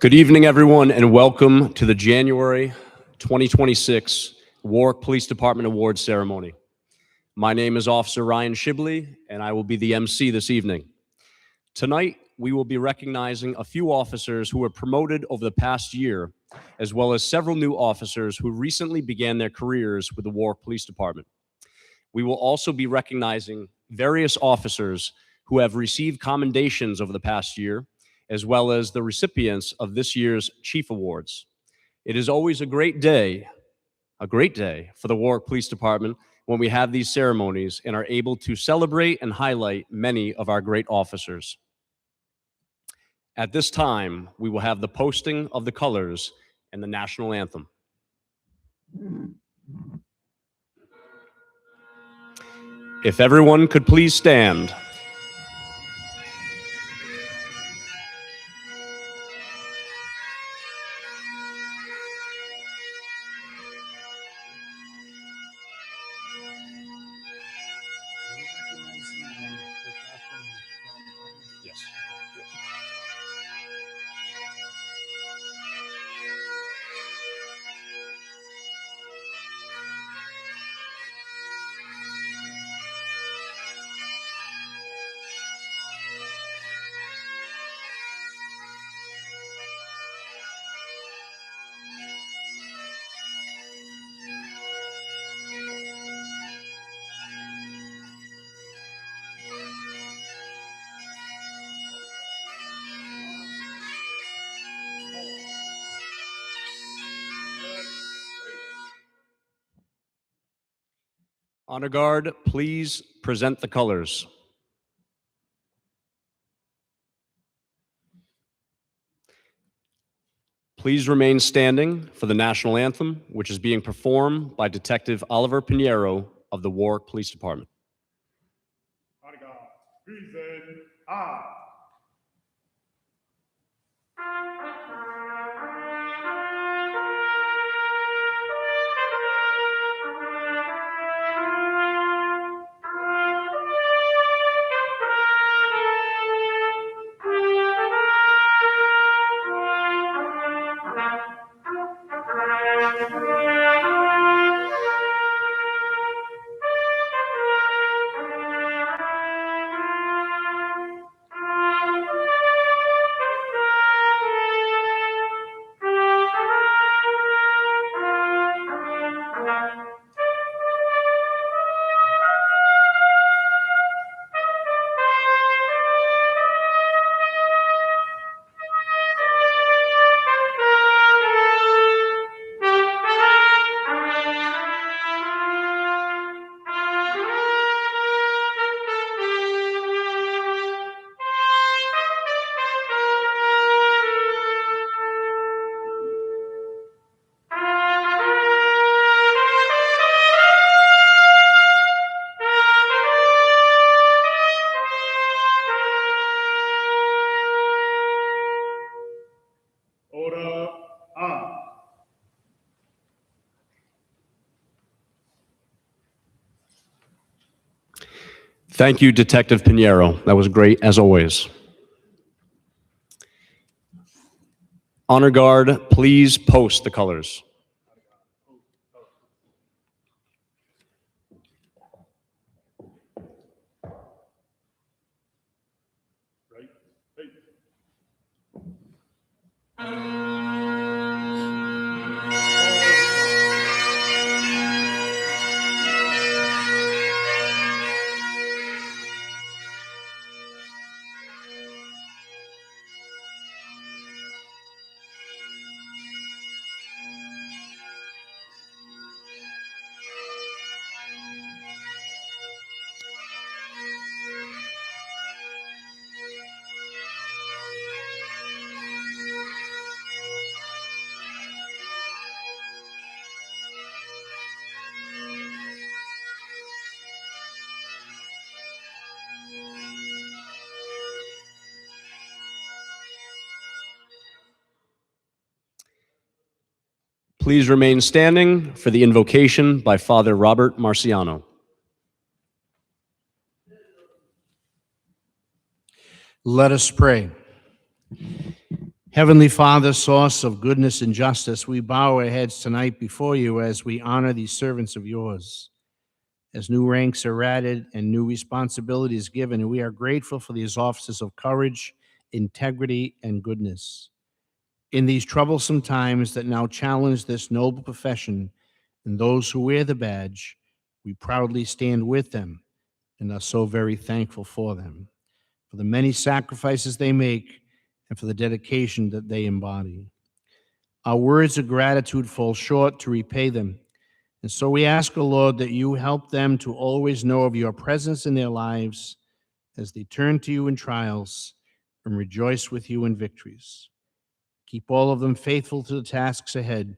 Good evening, everyone, and welcome to the January 2026 Warwick Police Department Awards Ceremony. My name is Officer Ryan Shibley, and I will be the MC this evening. Tonight, we will be recognizing a few officers who were promoted over the past year, as well as several new officers who recently began their careers with the Warwick Police Department. We will also be recognizing various officers who have received commendations over the past year, as well as the recipients of this year's Chief Awards. It is always a great day for the Warwick Police Department when we have these ceremonies and are able to celebrate and highlight many of our great officers. At this time, we will have the posting of the colors and the national anthem. If everyone could please stand. Honor Guard, please present the colors. Please remain standing for the national anthem, which is being performed by Detective Oliver Pinheiro of the Warwick Police Department. Honor Guard, present I. Order on. Thank you, Detective Pinheiro. That was great, as always. Honor Guard, please post the colors. Right. Hey. Please remain standing for the invocation by Father Robert Marciano. Let us pray. Heavenly Father, source of goodness and justice, we bow our heads tonight before you as we honor these servants of yours. As new ranks are added and new responsibilities given, we are grateful for these offices of courage, integrity, and goodness. In these troublesome times that now challenge this noble profession and those who wear the badge, we proudly stand with them and are so very thankful for them, for the many sacrifices they make, and for the dedication that they embody. Our words of gratitude fall short to repay them, and so we ask, O Lord, that you help them to always know of your presence in their lives as they turn to you in trials and rejoice with you in victories. Keep all of them faithful to the tasks ahead.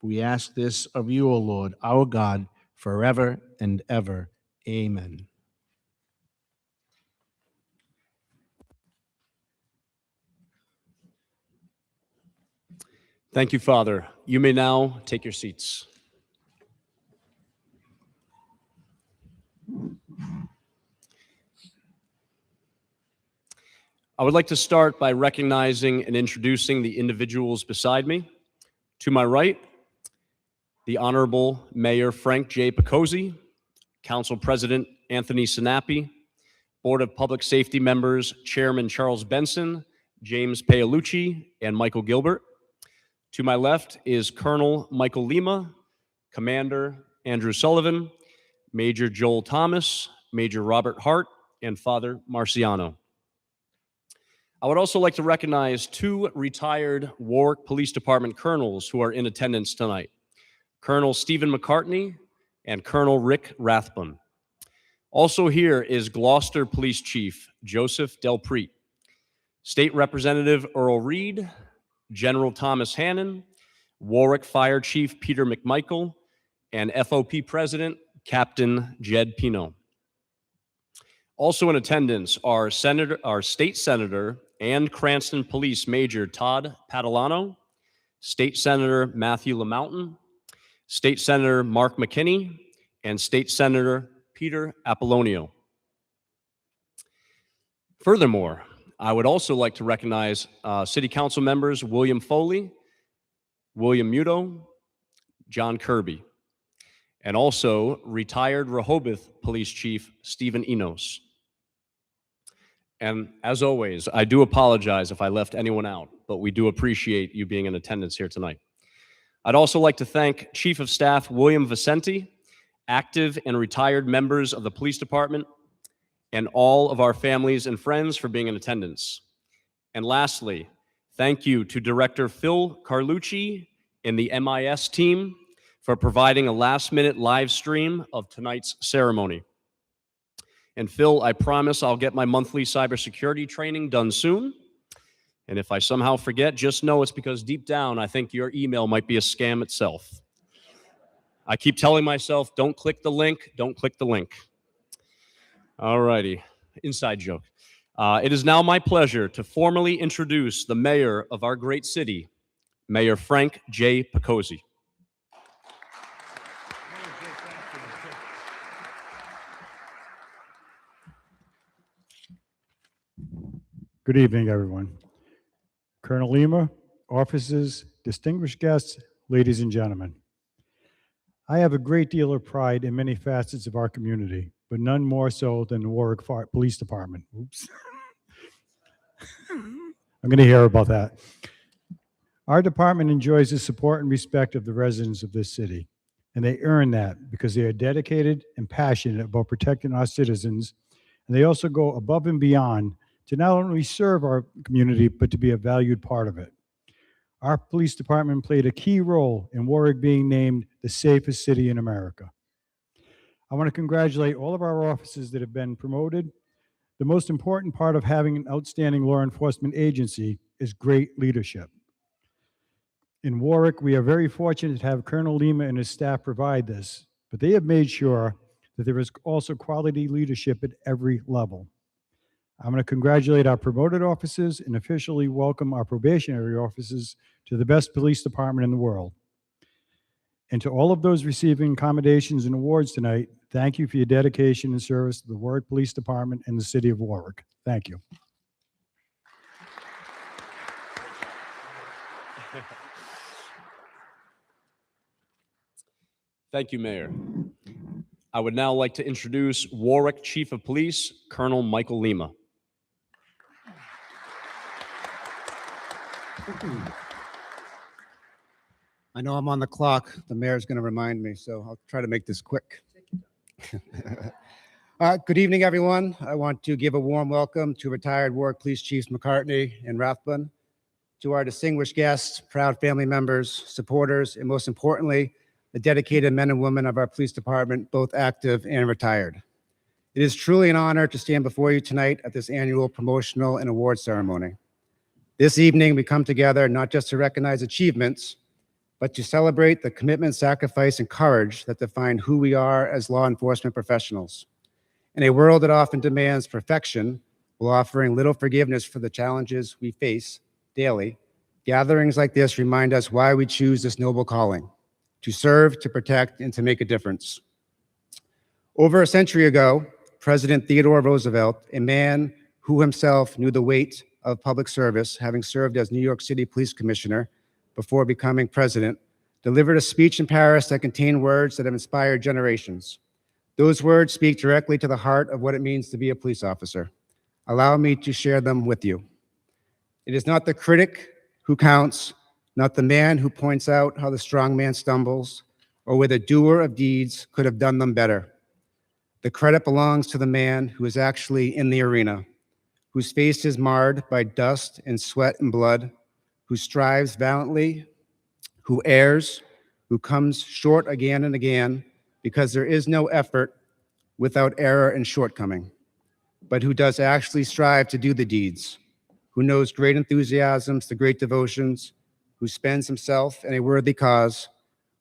We ask this of you, O Lord, our God, forever and ever. Amen. Thank you, Father. You may now take your seats. I would like to start by recognizing and introducing the individuals beside me. To my right, the Honorable Mayor Frank J. Picozzi, Council President Anthony Sinapi, Board of Public Safety members Chairman Charles Benson, James Paolucci, and Michael Gilbert. To my left is Colonel Michael Lima, Commander Andrew Sullivan, Major Joel Thomas, Major Robert Hart, and Father Marciano. I would also like to recognize two retired Warwick Police Department colonels who are in attendance tonight, Colonel Stephen McCartney and Colonel Rick Rathbun. Also here is Gloucester Police Chief Joseph Delpreet, State Representative Earl Reed, General Thomas Hannon, Warwick Fire Chief Peter McMichael, and FOP President Captain Jed Pino. Also in attendance are State Senator and Cranston Police Major Todd Padalano, State Senator Matthew LaMountain, State Senator Mark McKinney, and State Senator Peter Apollonio. Furthermore, I would also like to recognize City Council members William Foley, William Muto, John Kirby, and also retired Rehoboth Police Chief Stephen Enos. And as always, I do apologize if I left anyone out, but we do appreciate you being in attendance here tonight. I'd also like to thank Chief of Staff William Vicente, active and retired members of the police department, and all of our families and friends for being in attendance. And lastly, thank you to Director Phil Carlucci and the MIS team for providing a last-minute live stream of tonight's ceremony. And Phil, I promise I'll get my monthly cybersecurity training done soon. And if I somehow forget, just know it's because deep down, I think your email might be a scam itself. I keep telling myself, don't click the link, don't click the link. All righty, inside joke. It is now my pleasure to formally introduce the mayor of our great city, Mayor Frank J. Picozzi. Good evening, everyone. Colonel Lima, officers, distinguished guests, ladies and gentlemen. I have a great deal of pride in many facets of our community, but none more so than the Warwick Police Department. Oops. I'm going to hear about that. Our department enjoys the support and respect of the residents of this city, and they earn that because they are dedicated and passionate about protecting our citizens, and they also go above and beyond to not only serve our community, but to be a valued part of it. Our police department played a key role in Warwick being named the safest city in America. I want to congratulate all of our officers that have been promoted. The most important part of having an outstanding law enforcement agency is great leadership. In Warwick, we are very fortunate to have Colonel Lima and his staff provide this, but they have made sure that there is also quality leadership at every level. I'm going to congratulate our promoted officers and officially welcome our probationary officers to the best police department in the world. And to all of those receiving accommodations and awards tonight, thank you for your dedication and service to the Warwick Police Department and the city of Warwick. Thank you. Thank you, Mayor. I would now like to introduce Warwick Chief of Police, Colonel Michael Lima. I know I'm on the clock. The mayor's going to remind me, so I'll try to make this quick. Good evening, everyone. I want to give a warm welcome to retired Warwick Police Chiefs McCartney and Rathbun, to our distinguished guests, proud family members, supporters, and most importantly, the dedicated men and women of our police department, both active and retired. It is truly an honor to stand before you tonight at this annual promotional and award ceremony. This evening, we come together not just to recognize achievements, but to celebrate the commitment, sacrifice, and courage that define who we are as law enforcement professionals. In a world that often demands perfection, while offering little forgiveness for the challenges we face daily, gatherings like this remind us why we choose this noble calling: to serve, to protect, and to make a difference. Over a century ago, President Theodore Roosevelt, a man who himself knew the weight of public service, having served as New York City Police Commissioner before becoming president, delivered a speech in Paris that contained words that have inspired generations. Those words speak directly to the heart of what it means to be a police officer. Allow me to share them with you. It is not the critic who counts, not the man who points out how the strong man stumbles, or where the doer of deeds could have done them better. The credit belongs to the man who is actually in the arena, whose face is marred by dust and sweat and blood, who strives valiantly, who errs, who comes short again and again, because there is no effort without error and shortcoming, but who does actually strive to do the deeds, who knows great enthusiasms, the great devotions, who spends himself in a worthy cause,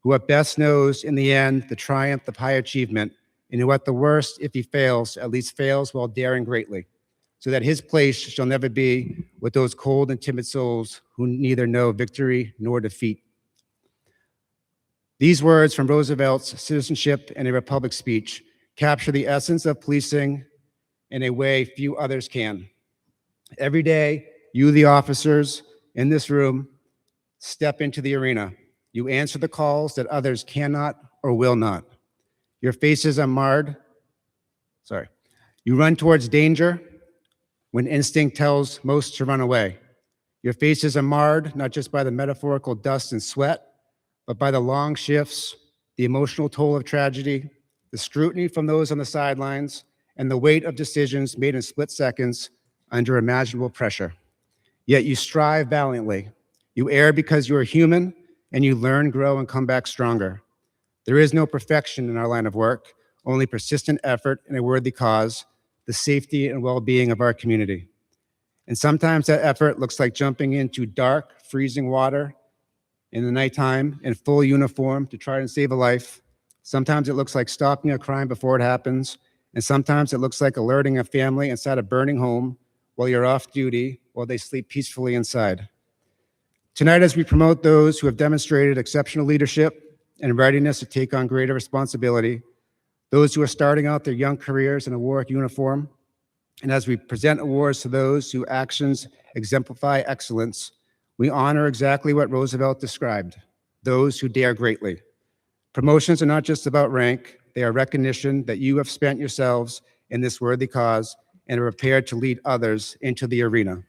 who at best knows in the end the triumph of high achievement, and who at the worst, if he fails, at least fails while daring greatly, so that his place shall never be with those cold and timid souls who neither know victory nor defeat. These words from Roosevelt's Citizenship in a Republic speech capture the essence of policing in a way few others can. Every day, you, the officers in this room, step into the arena. You answer the calls that others cannot or will not. Your faces are marred. You run towards danger when instinct tells most to run away. Your faces are marred not just by the metaphorical dust and sweat, but by the long shifts, the emotional toll of tragedy, the scrutiny from those on the sidelines, and the weight of decisions made in split seconds under imaginable pressure. Yet you strive valiantly. You err because you are human, and you learn, grow, and come back stronger. There is no perfection in our line of work, only persistent effort in a worthy cause, the safety and well-being of our community. And sometimes that effort looks like jumping into dark, freezing water in the nighttime in full uniform to try and save a life. Sometimes it looks like stopping a crime before it happens. And sometimes it looks like alerting a family inside a burning home while you're off duty, while they sleep peacefully inside. Tonight, as we promote those who have demonstrated exceptional leadership and readiness to take on greater responsibility, those who are starting out their young careers in a Warwick uniform, and as we present awards to those whose actions exemplify excellence, we honor exactly what Roosevelt described: those who dare greatly. Promotions are not just about rank, they are recognition that you have spent yourselves in this worthy cause and are prepared to lead others into the arena.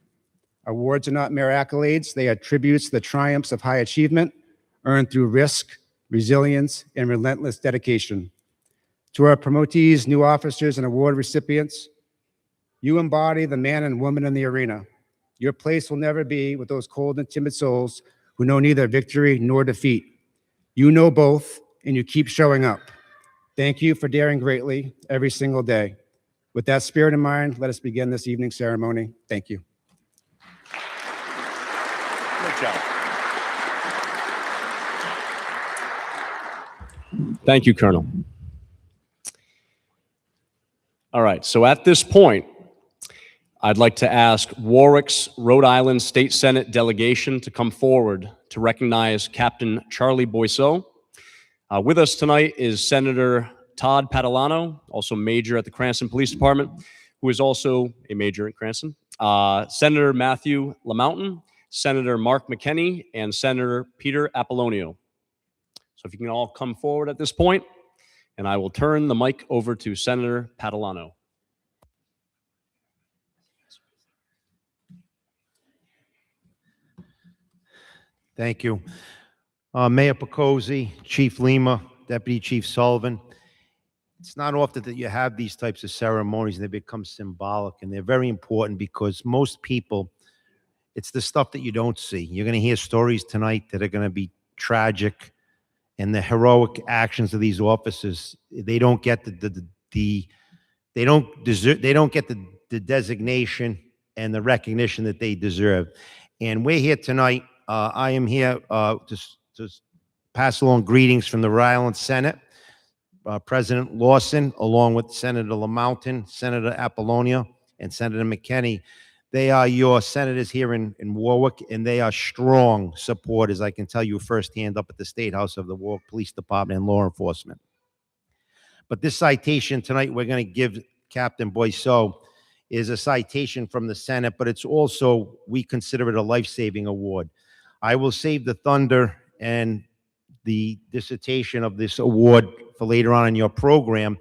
Awards are not mere accolades, they are tributes to the triumphs of high achievement earned through risk, resilience, and relentless dedication. To our promotees, new officers, and award recipients, you embody the man and woman in the arena. Your place will never be with those cold and timid souls who know neither victory nor defeat. You know both, and you keep showing up. Thank you for daring greatly every single day. With that spirit in mind, let us begin this evening's ceremony. Thank you. Good job. Thank you, Colonel. All right, so at this point, I'd like to ask Warwick's Rhode Island State Senate delegation to come forward to recognize Captain Charlie Boisseau. With us tonight is Senator Todd Padalano, also major at the Cranston Police Department, who is also a major at Cranston, Senator Matthew LaMountain, Senator Mark McKenney, and Senator Peter Apollonio. So if you can all come forward at this point, and I will turn the mic over to Senator Patalano. Thank you. Mayor Picozzi, Chief Lima, Deputy Chief Sullivan. It's not often that you have these types of ceremonies and they become symbolic, and they're very important because most people, it's the stuff that you don't see. You're going to hear stories tonight that are going to be tragic, and the heroic actions of these officers, they don't get they don't get the designation and the recognition that they deserve. And we're here tonight. I am here to pass along greetings from the Rhode Island Senate, President Lawson, along with Senator LaMountain, Senator Apollonia, and Senator McKinney. They are your senators here in Warwick, and they are strong supporters, I can tell you firsthand, up at the State House of the Warwick Police Department and law enforcement. But this citation tonight we're going to give Captain Boisseau is a citation from the Senate, but it's also, we consider it a life-saving award. I will save the thunder and the dissertation of this award for later on in your program,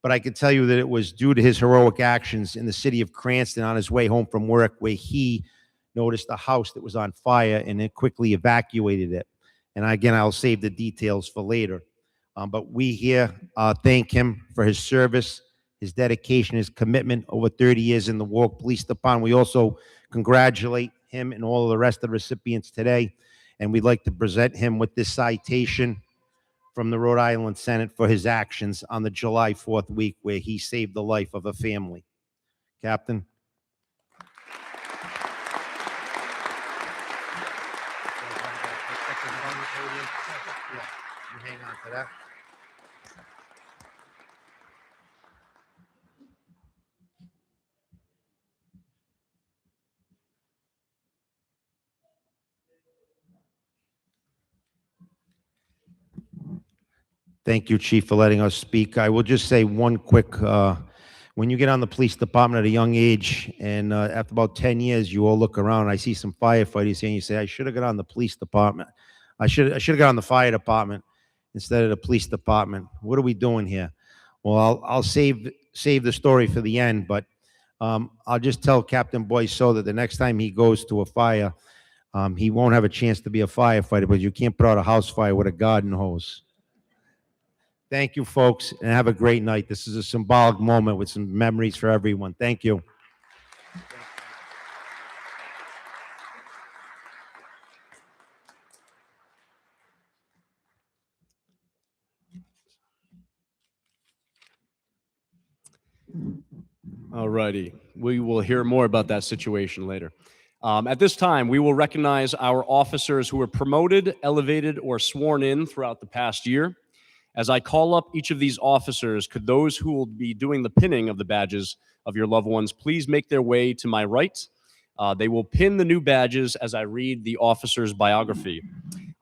but I can tell you that it was due to his heroic actions in the city of Cranston on his way home from work, where he noticed a house that was on fire and it quickly evacuated it. And again, I'll save the details for later. But we here thank him for his service, his dedication, his commitment over 30 years in the Warwick Police Department. We also congratulate him and all of the rest of the recipients today. And we'd like to present him with this citation from the Rhode Island Senate for his actions on the July 4th week, where he saved the life of a family. Captain. You hang on to that. Thank you, Chief, for letting us speak. I will just say one quick, when you get on the police department at a young age, and after about 10 years, you all look around, I see some firefighters here, and you say, I should have got on the police department. I should have got on the fire department instead of the police department. What are we doing here? Well, I'll save the story for the end, but I'll just tell Captain Boisseau that the next time he goes to a fire, he won't have a chance to be a firefighter, but you can't put out a house fire with a garden hose. Thank you, folks, and have a great night. This is a symbolic moment with some memories for everyone. Thank you. All righty. We will hear more about that situation later. At this time, we will recognize our officers who were promoted, elevated, or sworn in throughout the past year. As I call up each of these officers, could those who will be doing the pinning of the badges of your loved ones please make their way to my right? They will pin the new badges as I read the officer's biography.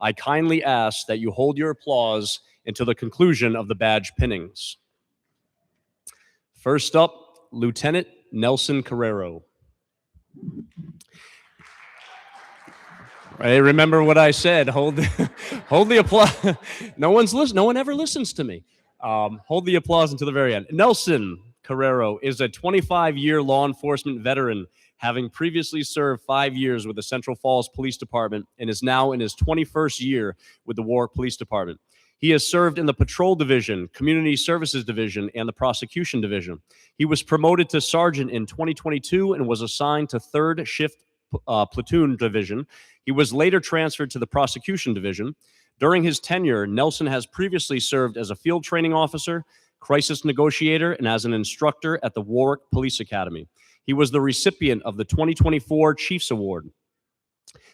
I kindly ask that you hold your applause until the conclusion of the badge pinnings. First up, Lieutenant Nelson Carrero. Hey, remember what I said. Hold the applause. No one ever listens to me. Hold the applause until the very end. Nelson Carrero is a 25-year law enforcement veteran, having previously served 5 years with the Central Falls Police Department and is now in his 21st year with the Warwick Police Department. He has served in the Patrol Division, Community Services Division, and the Prosecution Division. He was promoted to Sergeant in 2022 and was assigned to 3rd Shift Platoon Division. He was later transferred to the Prosecution Division. During his tenure, Nelson has previously served as a field training officer, crisis negotiator, and as an instructor at the Warwick Police Academy. He was the recipient of the 2024 Chiefs Award.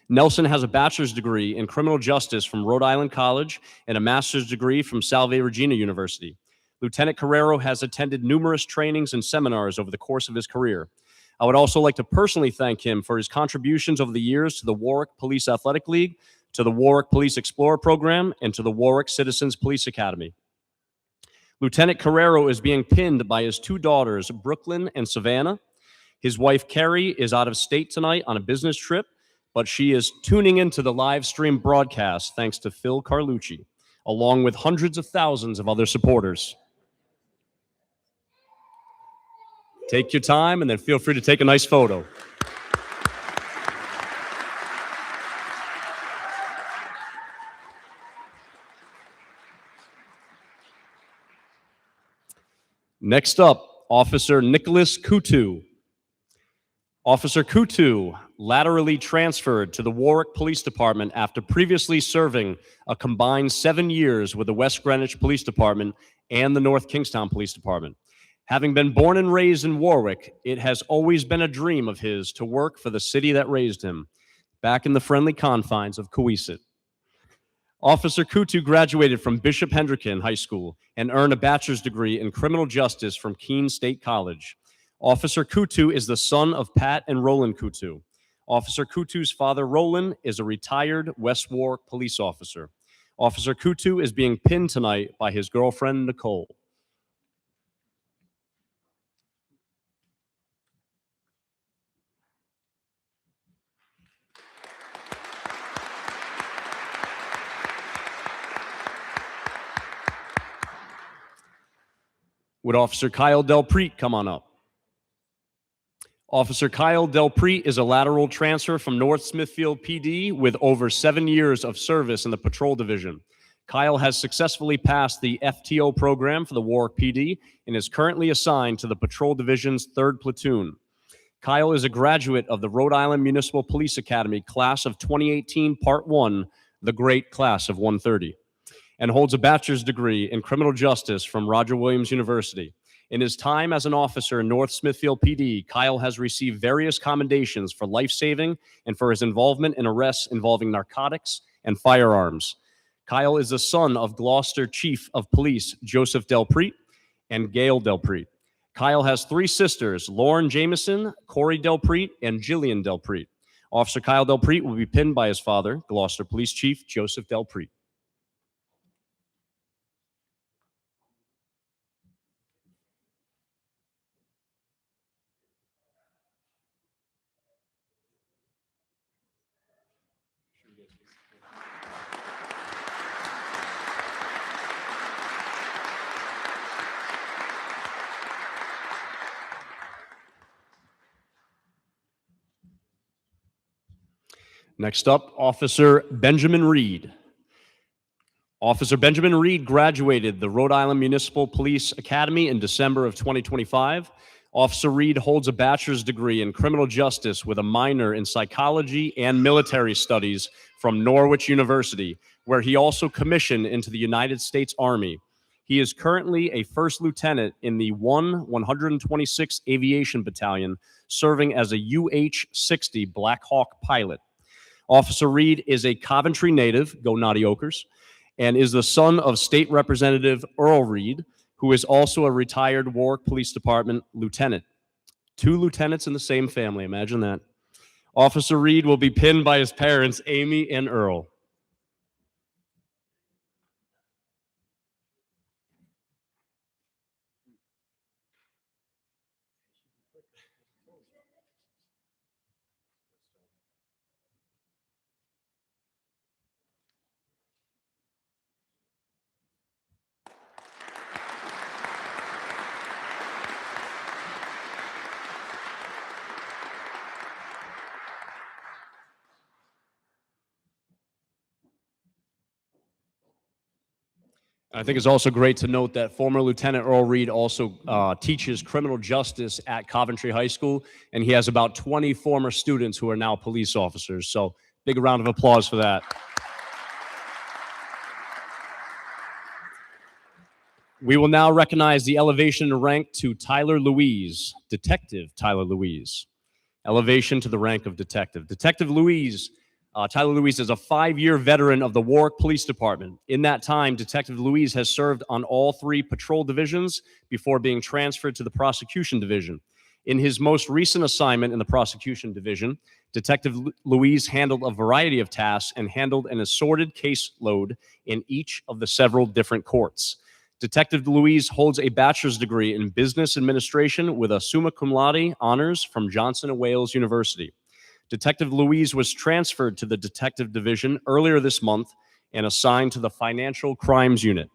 Nelson has a bachelor's degree in criminal justice from Rhode Island College and a master's degree from Salve Regina University. Lieutenant Carrero has attended numerous trainings and seminars over the course of his career. I would also like to personally thank him for his contributions over the years to the Warwick Police Athletic League, to the Warwick Police Explorer Program, and to the Warwick Citizens Police Academy. Lieutenant Carrero is being pinned by his 2 daughters, Brooklyn and Savannah. His wife, Carrie, is out of state tonight on a business trip, but she is tuning into the live stream broadcast thanks to Phil Carlucci. along with hundreds of thousands of other supporters. Take your time and then feel free to take a nice photo. Next up, Officer Nicholas Kutu. Officer Kutu laterally transferred to the Warwick Police Department after previously serving a combined 7 years with the West Greenwich Police Department and the North Kingstown Police Department. Having been born and raised in Warwick, it has always been a dream of his to work for the city that raised him, back in the friendly confines of Coesit. Officer Kutu graduated from Bishop Hendricken High School and earned a bachelor's degree in criminal justice from Keene State College. Officer Kutu is the son of Pat and Roland Kutu. Officer Kutu's father, Roland, is a retired West Warwick police officer. Officer Kutu is being pinned tonight by his girlfriend, Nicole. Would Officer Kyle Delpreet come on up? Officer Kyle Delpreet is a lateral transfer from North Smithfield PD with over 7 years of service in the patrol division. Kyle has successfully passed the FTO program for the Warwick PD and is currently assigned to the patrol division's 3rd platoon. Kyle is a graduate of the Rhode Island Municipal Police Academy class of 2018, Part 1, the great class of 130. And holds a bachelor's degree in criminal justice from Roger Williams University. In his time as an officer in North Smithfield PD, Kyle has received various commendations for life-saving and for his involvement in arrests involving narcotics and firearms. Kyle is the son of Gloucester Chief of Police Joseph Delpreet and Gail Delpreet. Kyle has 3 sisters, Lauren Jameson, Corey Delpreet, and Jillian Delpreet. Officer Kyle Delpreet will be pinned by his father, Gloucester Police Chief Joseph Delpreet. Next up, Officer Benjamin Reed. Officer Benjamin Reed graduated the Rhode Island Municipal Police Academy in December of 2025. Officer Reed holds a bachelor's degree in criminal justice with a minor in psychology and military studies from Norwich University, where he also commissioned into the United States Army. He is currently a first lieutenant in the 126th Aviation Battalion, serving as a UH-60 Black Hawk pilot. Officer Reed is a Coventry native, go Naughty Okers, and is the son of State Representative Earl Reed, who is also a retired Warwick Police Department lieutenant. 2 lieutenants in the same family, imagine that. Officer Reed will be pinned by his parents, Amy and Earl. I think it's also great to note that former Lieutenant Earl Reed also teaches criminal justice at Coventry High School, and he has about 20 former students who are now police officers. So big round of applause for that. We will now recognize the elevation in rank to Tyler Louise, Detective Tyler Louise. Elevation to the rank of detective. Detective Louise, Tyler Louise is a 5-year veteran of the Warwick Police Department. In that time, Detective Louise has served on all 3 patrol divisions before being transferred to the prosecution division. In his most recent assignment in the prosecution division, Detective Louise handled a variety of tasks and handled an assorted caseload in each of the several different courts. Detective Louise holds a bachelor's degree in business administration with a summa cum laude honors from Johnson & Wales University. Detective Louise was transferred to the detective division earlier this month and assigned to the Financial Crimes Unit.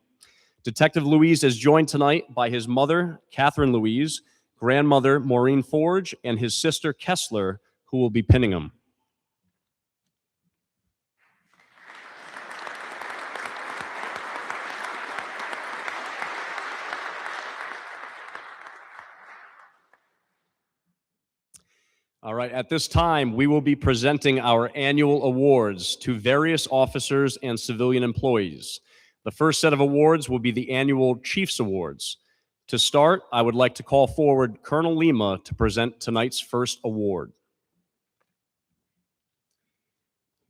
Detective Louise is joined tonight by his mother, Catherine Louise, grandmother, Maureen Forge, and his sister, Kessler, who will be pinning him. All right, at this time, we will be presenting our annual awards to various officers and civilian employees. The first set of awards will be the annual Chiefs Awards. To start, I would like to call forward Colonel Lima to present tonight's first award.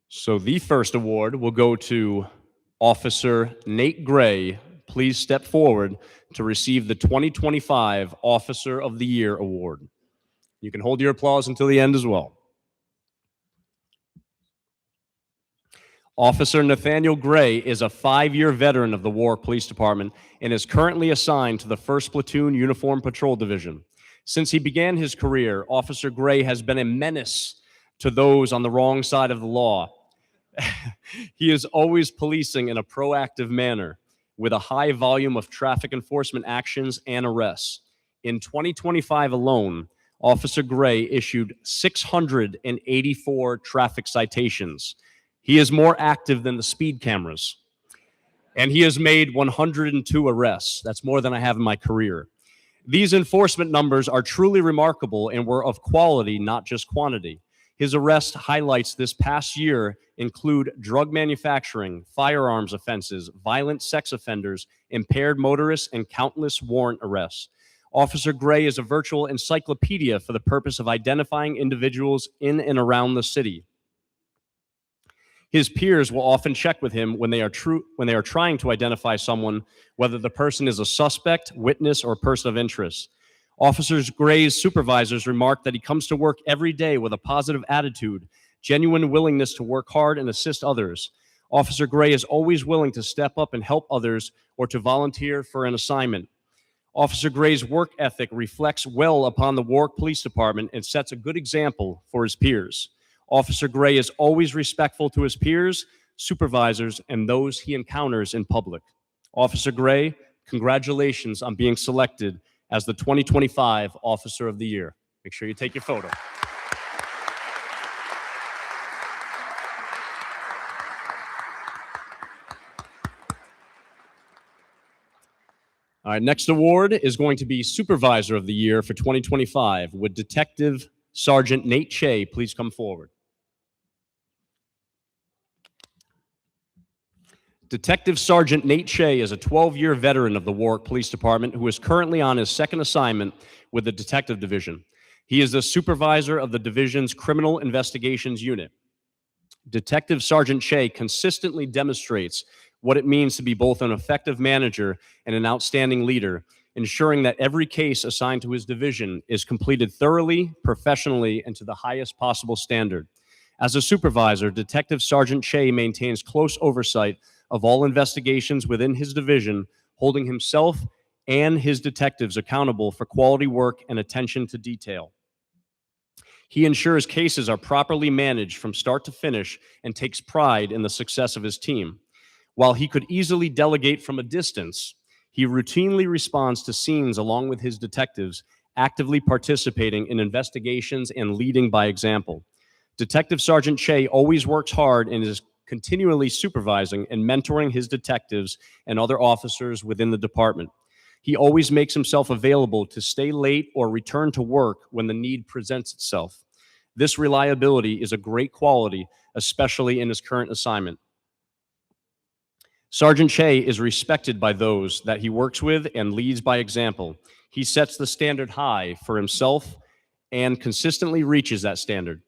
So the first award will go to Officer Nate Gray. Please step forward to receive the 2025 Officer of the Year Award. You can hold your applause until the end as well. Officer Nathaniel Gray is a 5-year veteran of the Warwick Police Department and is currently assigned to the 1st Platoon Uniform Patrol Division. Since he began his career, Officer Gray has been a menace to those on the wrong side of the law. He is always policing in a proactive manner with a high volume of traffic enforcement actions and arrests. In 2025 alone, Officer Gray issued 684 traffic citations. He is more active than the speed cameras. And he has made 102 arrests. That's more than I have in my career. These enforcement numbers are truly remarkable and were of quality, not just quantity. His arrest highlights this past year include drug manufacturing, firearms offenses, violent sex offenders, impaired motorists, and countless warrant arrests. Officer Gray is a virtual encyclopedia for the purpose of identifying individuals in and around the city. His peers will often check with him when they are trying to identify someone, whether the person is a suspect, witness, or person of interest. Officer Gray's supervisors remark that he comes to work every day with a positive attitude, genuine willingness to work hard and assist others. Officer Gray is always willing to step up and help others or to volunteer for an assignment. Officer Gray's work ethic reflects well upon the Warwick Police Department and sets a good example for his peers. Officer Gray is always respectful to his peers, supervisors, and those he encounters in public. Officer Gray, congratulations on being selected as the 2025 Officer of the Year. Make sure you take your photo. All right, next award is going to be Supervisor of the Year for 2025. Would Detective Sergeant Nate Shea please come forward? Detective Sergeant Nate Shea is a 12-year veteran of the Warwick Police Department who is currently on his second assignment with the Detective Division. He is the supervisor of the division's Criminal Investigations Unit. Detective Sergeant Shea consistently demonstrates what it means to be both an effective manager and an outstanding leader, ensuring that every case assigned to his division is completed thoroughly, professionally, and to the highest possible standard. As a supervisor, Detective Sergeant Shea maintains close oversight of all investigations within his division, holding himself and his detectives accountable for quality work and attention to detail. He ensures cases are properly managed from start to finish and takes pride in the success of his team. While he could easily delegate from a distance, he routinely responds to scenes along with his detectives, actively participating in investigations and leading by example. Detective Sergeant Shea always works hard and is continually supervising and mentoring his detectives and other officers within the department. He always makes himself available to stay late or return to work when the need presents itself. This reliability is a great quality, especially in his current assignment. Sergeant Shea is respected by those that he works with and leads by example. He sets the standard high for himself and consistently reaches that standard.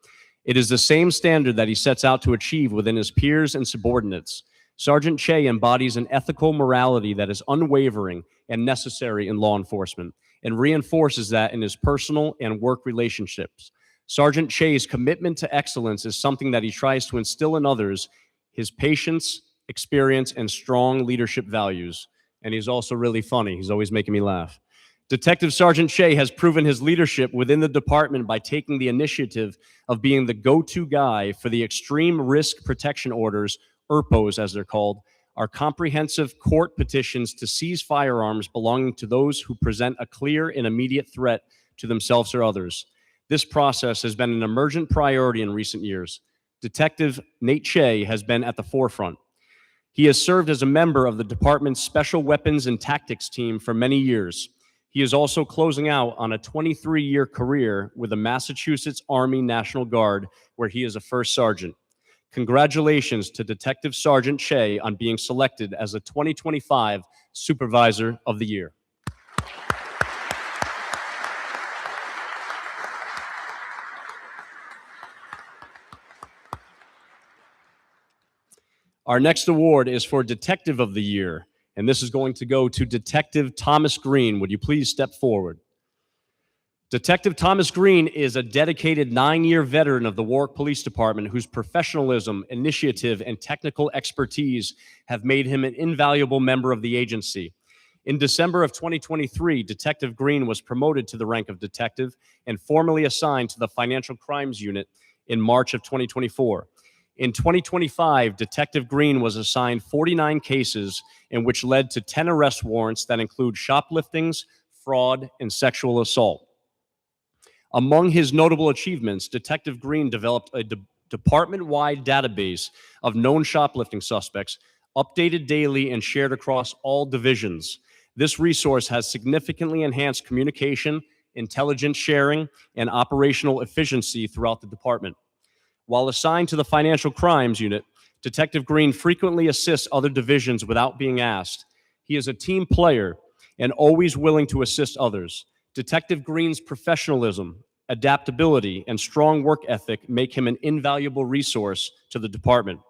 It is the same standard that he sets out to achieve within his peers and subordinates. Sergeant Shea embodies an ethical morality that is unwavering and necessary in law enforcement and reinforces that in his personal and work relationships. Sergeant Shea's commitment to excellence is something that he tries to instill in others, his patience, experience, and strong leadership values. And he's also really funny. He's always making me laugh. Detective Sergeant Shea has proven his leadership within the department by taking the initiative of being the go-to guy for the extreme risk protection orders ERPOs as they're called, are comprehensive court petitions to seize firearms belonging to those who present a clear and immediate threat to themselves or others. This process has been an emergent priority in recent years. Detective Nate Shea has been at the forefront. He has served as a member of the department's Special Weapons and Tactics team for many years. He is also closing out on a 23-year career with the Massachusetts Army National Guard, where he is a first sergeant. Congratulations to Detective Sergeant Shea on being selected as the 2025 Supervisor of the Year. Our next award is for Detective of the Year, and this is going to go to Detective Thomas Green. Would you please step forward? Detective Thomas Green is a dedicated 9-year veteran of the Warwick Police Department whose professionalism, initiative, and technical expertise have made him an invaluable member of the agency. In December of 2023, Detective Green was promoted to the rank of detective and formally assigned to the Financial Crimes Unit in March of 2024. In 2025, Detective Green was assigned 49 cases in which led to 10 arrest warrants that include shopliftings, fraud, and sexual assault. Among his notable achievements, Detective Green developed a department-wide database of known shoplifting suspects, updated daily and shared across all divisions. This resource has significantly enhanced communication, intelligence sharing, and operational efficiency throughout the department. While assigned to the Financial Crimes Unit, Detective Green frequently assists other divisions without being asked. He is a team player and always willing to assist others. Detective Green's professionalism, adaptability, and strong work ethic make him an invaluable resource to the department.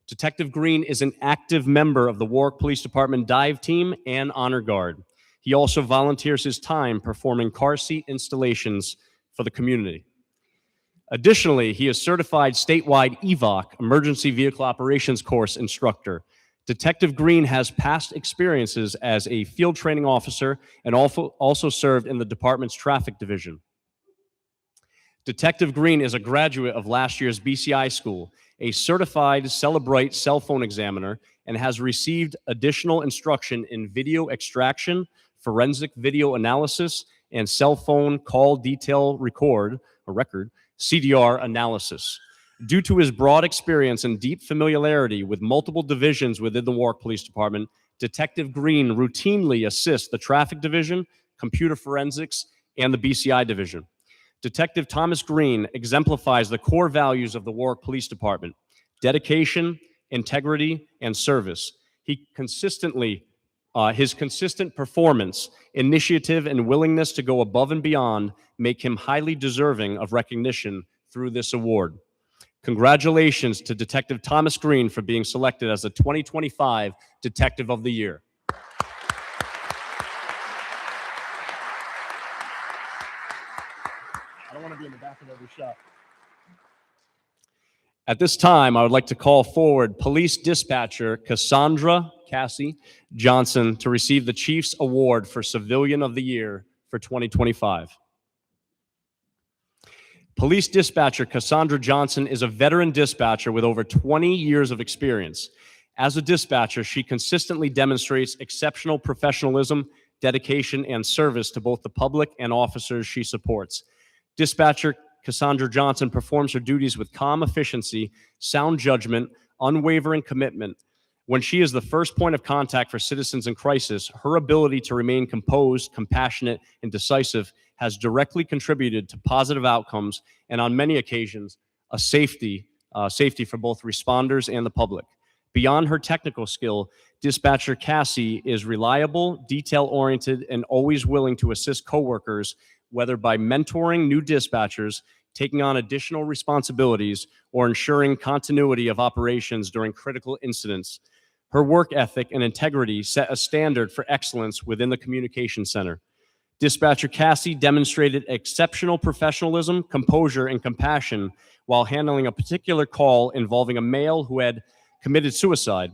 Detective Green is an active member of the Warwick Police Department dive team and honor guard. He also volunteers his time performing car seat installations for the community. Additionally, he is certified statewide EVOC, Emergency Vehicle Operations Course instructor. Detective Green has past experiences as a field training officer and also served in the department's traffic division. Detective Green is a graduate of last year's BCI school, a certified Celebrite cell phone examiner, and has received additional instruction in video extraction, forensic video analysis, and cell phone call detail record, CDR analysis. Due to his broad experience and deep familiarity with multiple divisions within the Warwick Police Department, Detective Green routinely assists the Traffic Division, Computer Forensics, and the BCI Division. Detective Thomas Green exemplifies the core values of the Warwick Police Department: dedication, integrity, and service. His consistent performance, initiative, and willingness to go above and beyond make him highly deserving of recognition through this award. Congratulations to Detective Thomas Green for being selected as the 2025 Detective of the Year. I don't want to be in the back of every shot. At this time, I would like to call forward Police Dispatcher Cassandra Cassie Johnson to receive the Chief's Award for Civilian of the Year for 2025. Police Dispatcher Cassandra Johnson is a veteran dispatcher with over 20 years of experience. As a dispatcher, she consistently demonstrates exceptional professionalism, dedication, and service to both the public and officers she supports. Dispatcher Cassandra Johnson performs her duties with calm efficiency, sound judgment, unwavering commitment. When she is the first point of contact for citizens in crisis, her ability to remain composed, compassionate, and decisive has directly contributed to positive outcomes and, on many occasions, a safety for both responders and the public. Beyond her technical skill, Dispatcher Cassie is reliable, detail-oriented, and always willing to assist coworkers, whether by mentoring new dispatchers, taking on additional responsibilities, or ensuring continuity of operations during critical incidents. Her work ethic and integrity set a standard for excellence within the communication center. Dispatcher Cassie demonstrated exceptional professionalism, composure, and compassion while handling a particular call involving a male who had committed suicide.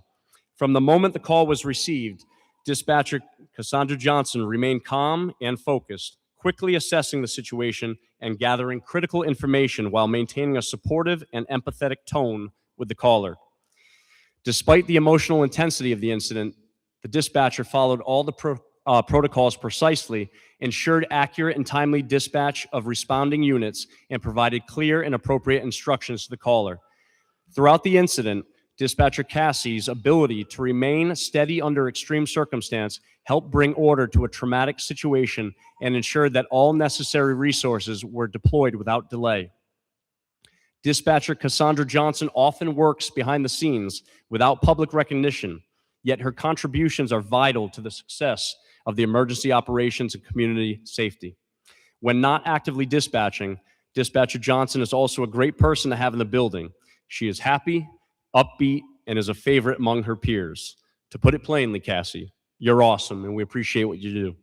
From the moment the call was received, Dispatcher Cassandra Johnson remained calm and focused, quickly assessing the situation and gathering critical information while maintaining a supportive and empathetic tone with the caller. Despite the emotional intensity of the incident, the dispatcher followed all the protocols precisely, ensured accurate and timely dispatch of responding units, and provided clear and appropriate instructions to the caller. Throughout the incident, Dispatcher Cassie's ability to remain steady under extreme circumstance helped bring order to a traumatic situation and ensured that all necessary resources were deployed without delay. Dispatcher Cassandra Johnson often works behind the scenes without public recognition, yet her contributions are vital to the success of the emergency operations and community safety. When not actively dispatching, Dispatcher Johnson is also a great person to have in the building. She is happy, upbeat, and is a favorite among her peers. To put it plainly, Cassie, you're awesome, and we appreciate what you do.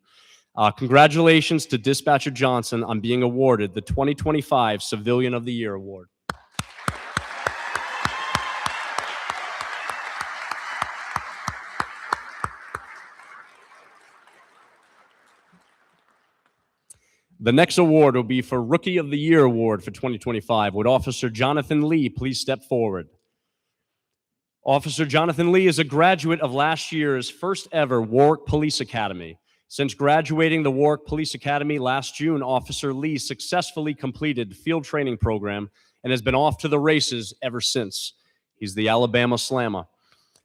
Congratulations to Dispatcher Johnson on being awarded the 2025 Civilian of the Year Award. The next award will be for Rookie of the Year Award for 2025. Would Officer Jonathan Lee please step forward? Officer Jonathan Lee is a graduate of last year's first ever Warwick Police Academy. Since graduating the Warwick Police Academy last June, Officer Lee successfully completed the field training program and has been off to the races ever since. He's the Alabama Slammer.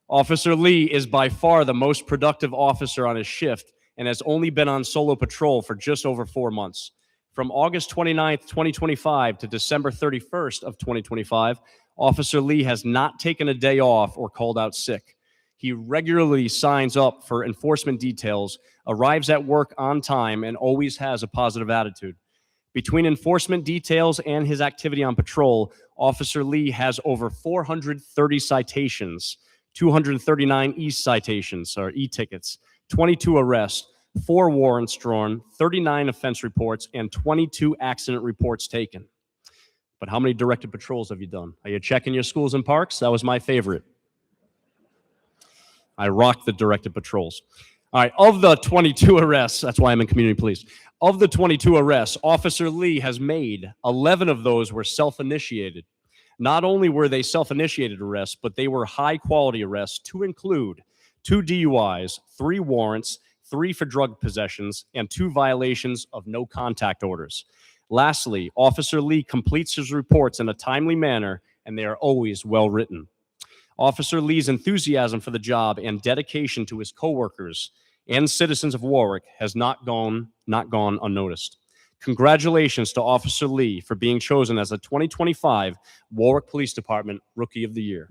Officer Lee is by far the most productive officer on his shift and has only been on solo patrol for just over 4 months. From August 29th, 2025 to December 31st of 2025, Officer Lee has not taken a day off or called out sick. He regularly signs up for enforcement details, arrives at work on time, and always has a positive attitude. Between enforcement details and his activity on patrol, Officer Lee has over 430 citations, 239 e-citations, or e-tickets, 22 arrests, 4 warrants drawn, 39 offense reports, and 22 accident reports taken. But how many directed patrols have you done? Are you checking your schools and parks? That was my favorite. I rocked the directed patrols. All right, of the 22 arrests, that's why I'm in community police. Of the 22 arrests, Officer Lee has made 11 of those were self-initiated. Not only were they self-initiated arrests, but they were high-quality arrests to include 2 DUIs, 3 warrants, 3 for drug possessions, and 2 violations of no contact orders. Lastly, Officer Lee completes his reports in a timely manner, and they are always well written. Officer Lee's enthusiasm for the job and dedication to his coworkers and citizens of Warwick has not gone unnoticed. Congratulations to Officer Lee for being chosen as the 2025 Warwick Police Department Rookie of the Year.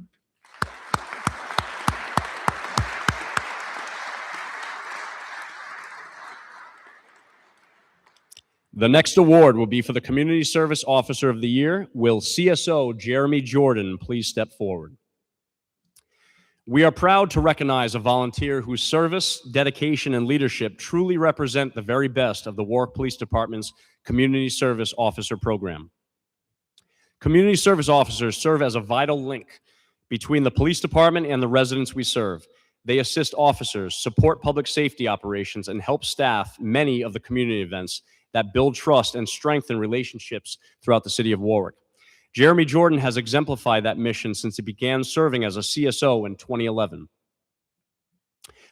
The next award will be for the Community Service Officer of the Year. Will CSO Jeremy Jordan please step forward? We are proud to recognize a volunteer whose service, dedication, and leadership truly represent the very best of the Warwick Police Department's Community Service Officer program. Community service officers serve as a vital link between the police department and the residents we serve. They assist officers, support public safety operations, and help staff many of the community events that build trust and strengthen relationships throughout the city of Warwick. Jeremy Jordan has exemplified that mission since he began serving as a CSO in 2011.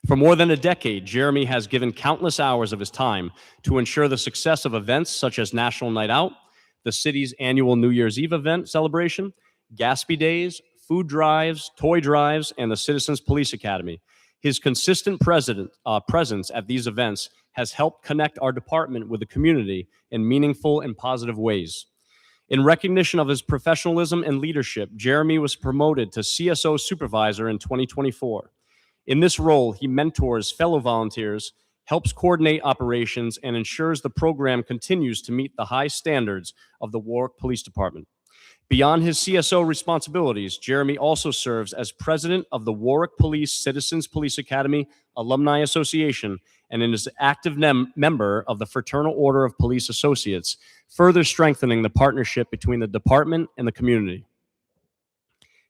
For more than a decade, Jeremy has given countless hours of his time to ensure the success of events such as National Night Out, the city's annual New Year's Eve event celebration, Gatsby Days, food drives, toy drives, and the Citizens Police Academy. His consistent presence at these events has helped connect our department with the community in meaningful and positive ways. In recognition of his professionalism and leadership, Jeremy was promoted to CSO Supervisor in 2024. In this role, he mentors fellow volunteers, helps coordinate operations, and ensures the program continues to meet the high standards of the Warwick Police Department. Beyond his CSO responsibilities, Jeremy also serves as president of the Warwick Police Citizens Police Academy Alumni Association and is an active member of the Fraternal Order of Police Associates, further strengthening the partnership between the department and the community.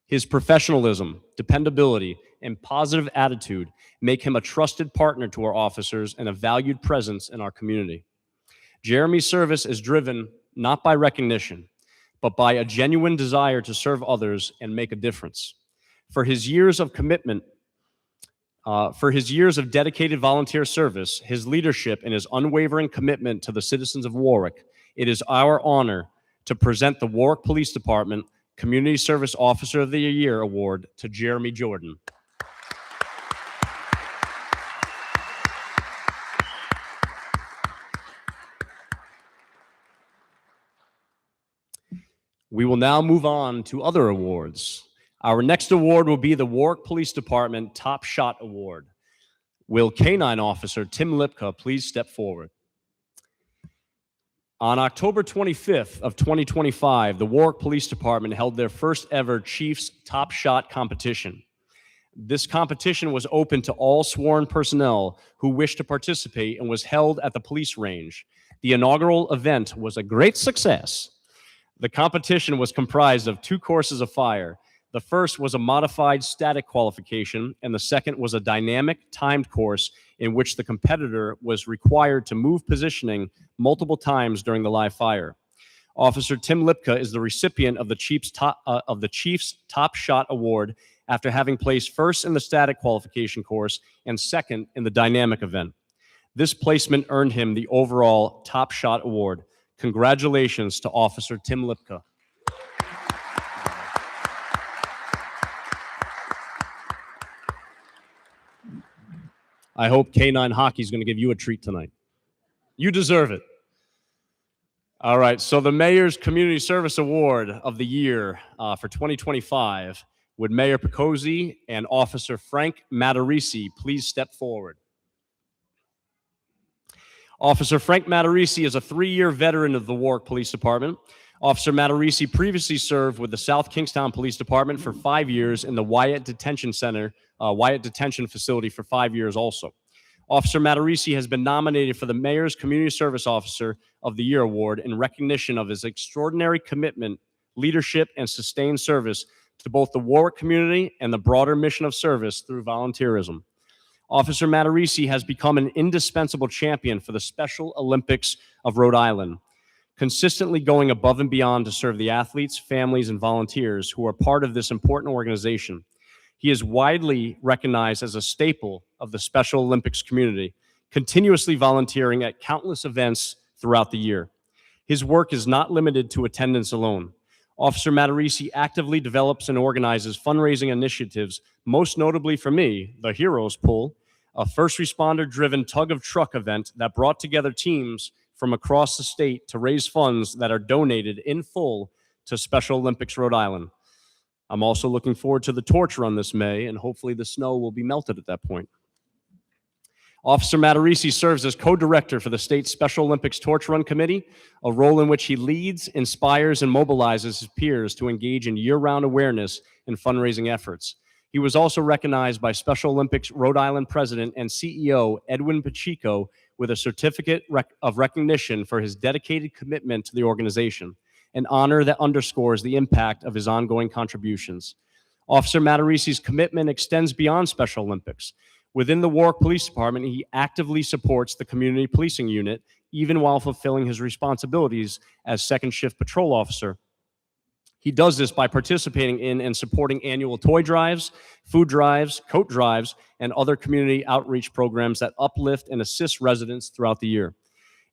His professionalism, dependability, and positive attitude make him a trusted partner to our officers and a valued presence in our community. Jeremy's service is driven not by recognition, but by a genuine desire to serve others and make a difference. For his years of commitment, for his years of dedicated volunteer service, his leadership, and his unwavering commitment to the citizens of Warwick, it is our honor to present the Warwick Police Department Community Service Officer of the Year Award to Jeremy Jordan. We will now move on to other awards. Our next award will be the Warwick Police Department Top Shot Award. Will Canine Officer Tim Lipka please step forward? On October 25th of 2025, the Warwick Police Department held their first ever Chiefs Top Shot competition. This competition was open to all sworn personnel who wished to participate and was held at the police range. The inaugural event was a great success. The competition was comprised of 2 courses of fire. The first was a modified static qualification, and the second was a dynamic timed course in which the competitor was required to move positioning multiple times during the live fire. Officer Tim Lipka is the recipient of the Chiefs Top Shot Award after having placed first in the static qualification course and second in the dynamic event. This placement earned him the overall Top Shot Award. Congratulations to Officer Tim Lipka. I hope Canine Hockey is going to give you a treat tonight. You deserve it. All right, so the Mayor's Community Service Award of the Year for 2025, would Mayor Picozzi and Officer Frank Matarisi please step forward? Officer Frank Matarisi is a 3-year veteran of the Warwick Police Department. Officer Matarisi previously served with the South Kingstown Police Department for 5 years in the Wyatt Detention Facility for 5 years also. Officer Matarisi has been nominated for the Mayor's Community Service Officer of the Year Award in recognition of his extraordinary commitment, leadership, and sustained service to both the Warwick community and the broader mission of service through volunteerism. Officer Matarisi has become an indispensable champion for the Special Olympics of Rhode Island, consistently going above and beyond to serve the athletes, families, and volunteers who are part of this important organization. He is widely recognized as a staple of the Special Olympics community, continuously volunteering at countless events throughout the year. His work is not limited to attendance alone. Officer Matarisi actively develops and organizes fundraising initiatives, most notably for me, the Heroes Pull, a first responder-driven tug-of-truck event that brought together teams from across the state to raise funds that are donated in full to Special Olympics Rhode Island. I'm also looking forward to the torch run this May, and hopefully the snow will be melted at that point. Officer Matarisi serves as co-director for the state Special Olympics Torch Run Committee, a role in which he leads, inspires, and mobilizes his peers to engage in year-round awareness and fundraising efforts. He was also recognized by Special Olympics Rhode Island President and CEO Edwin Pacheco with a certificate of recognition for his dedicated commitment to the organization, an honor that underscores the impact of his ongoing contributions. Officer Matarisi's commitment extends beyond Special Olympics. Within the Warwick Police Department, he actively supports the community policing unit, even while fulfilling his responsibilities as second shift patrol officer. He does this by participating in and supporting annual toy drives, food drives, coat drives, and other community outreach programs that uplift and assist residents throughout the year.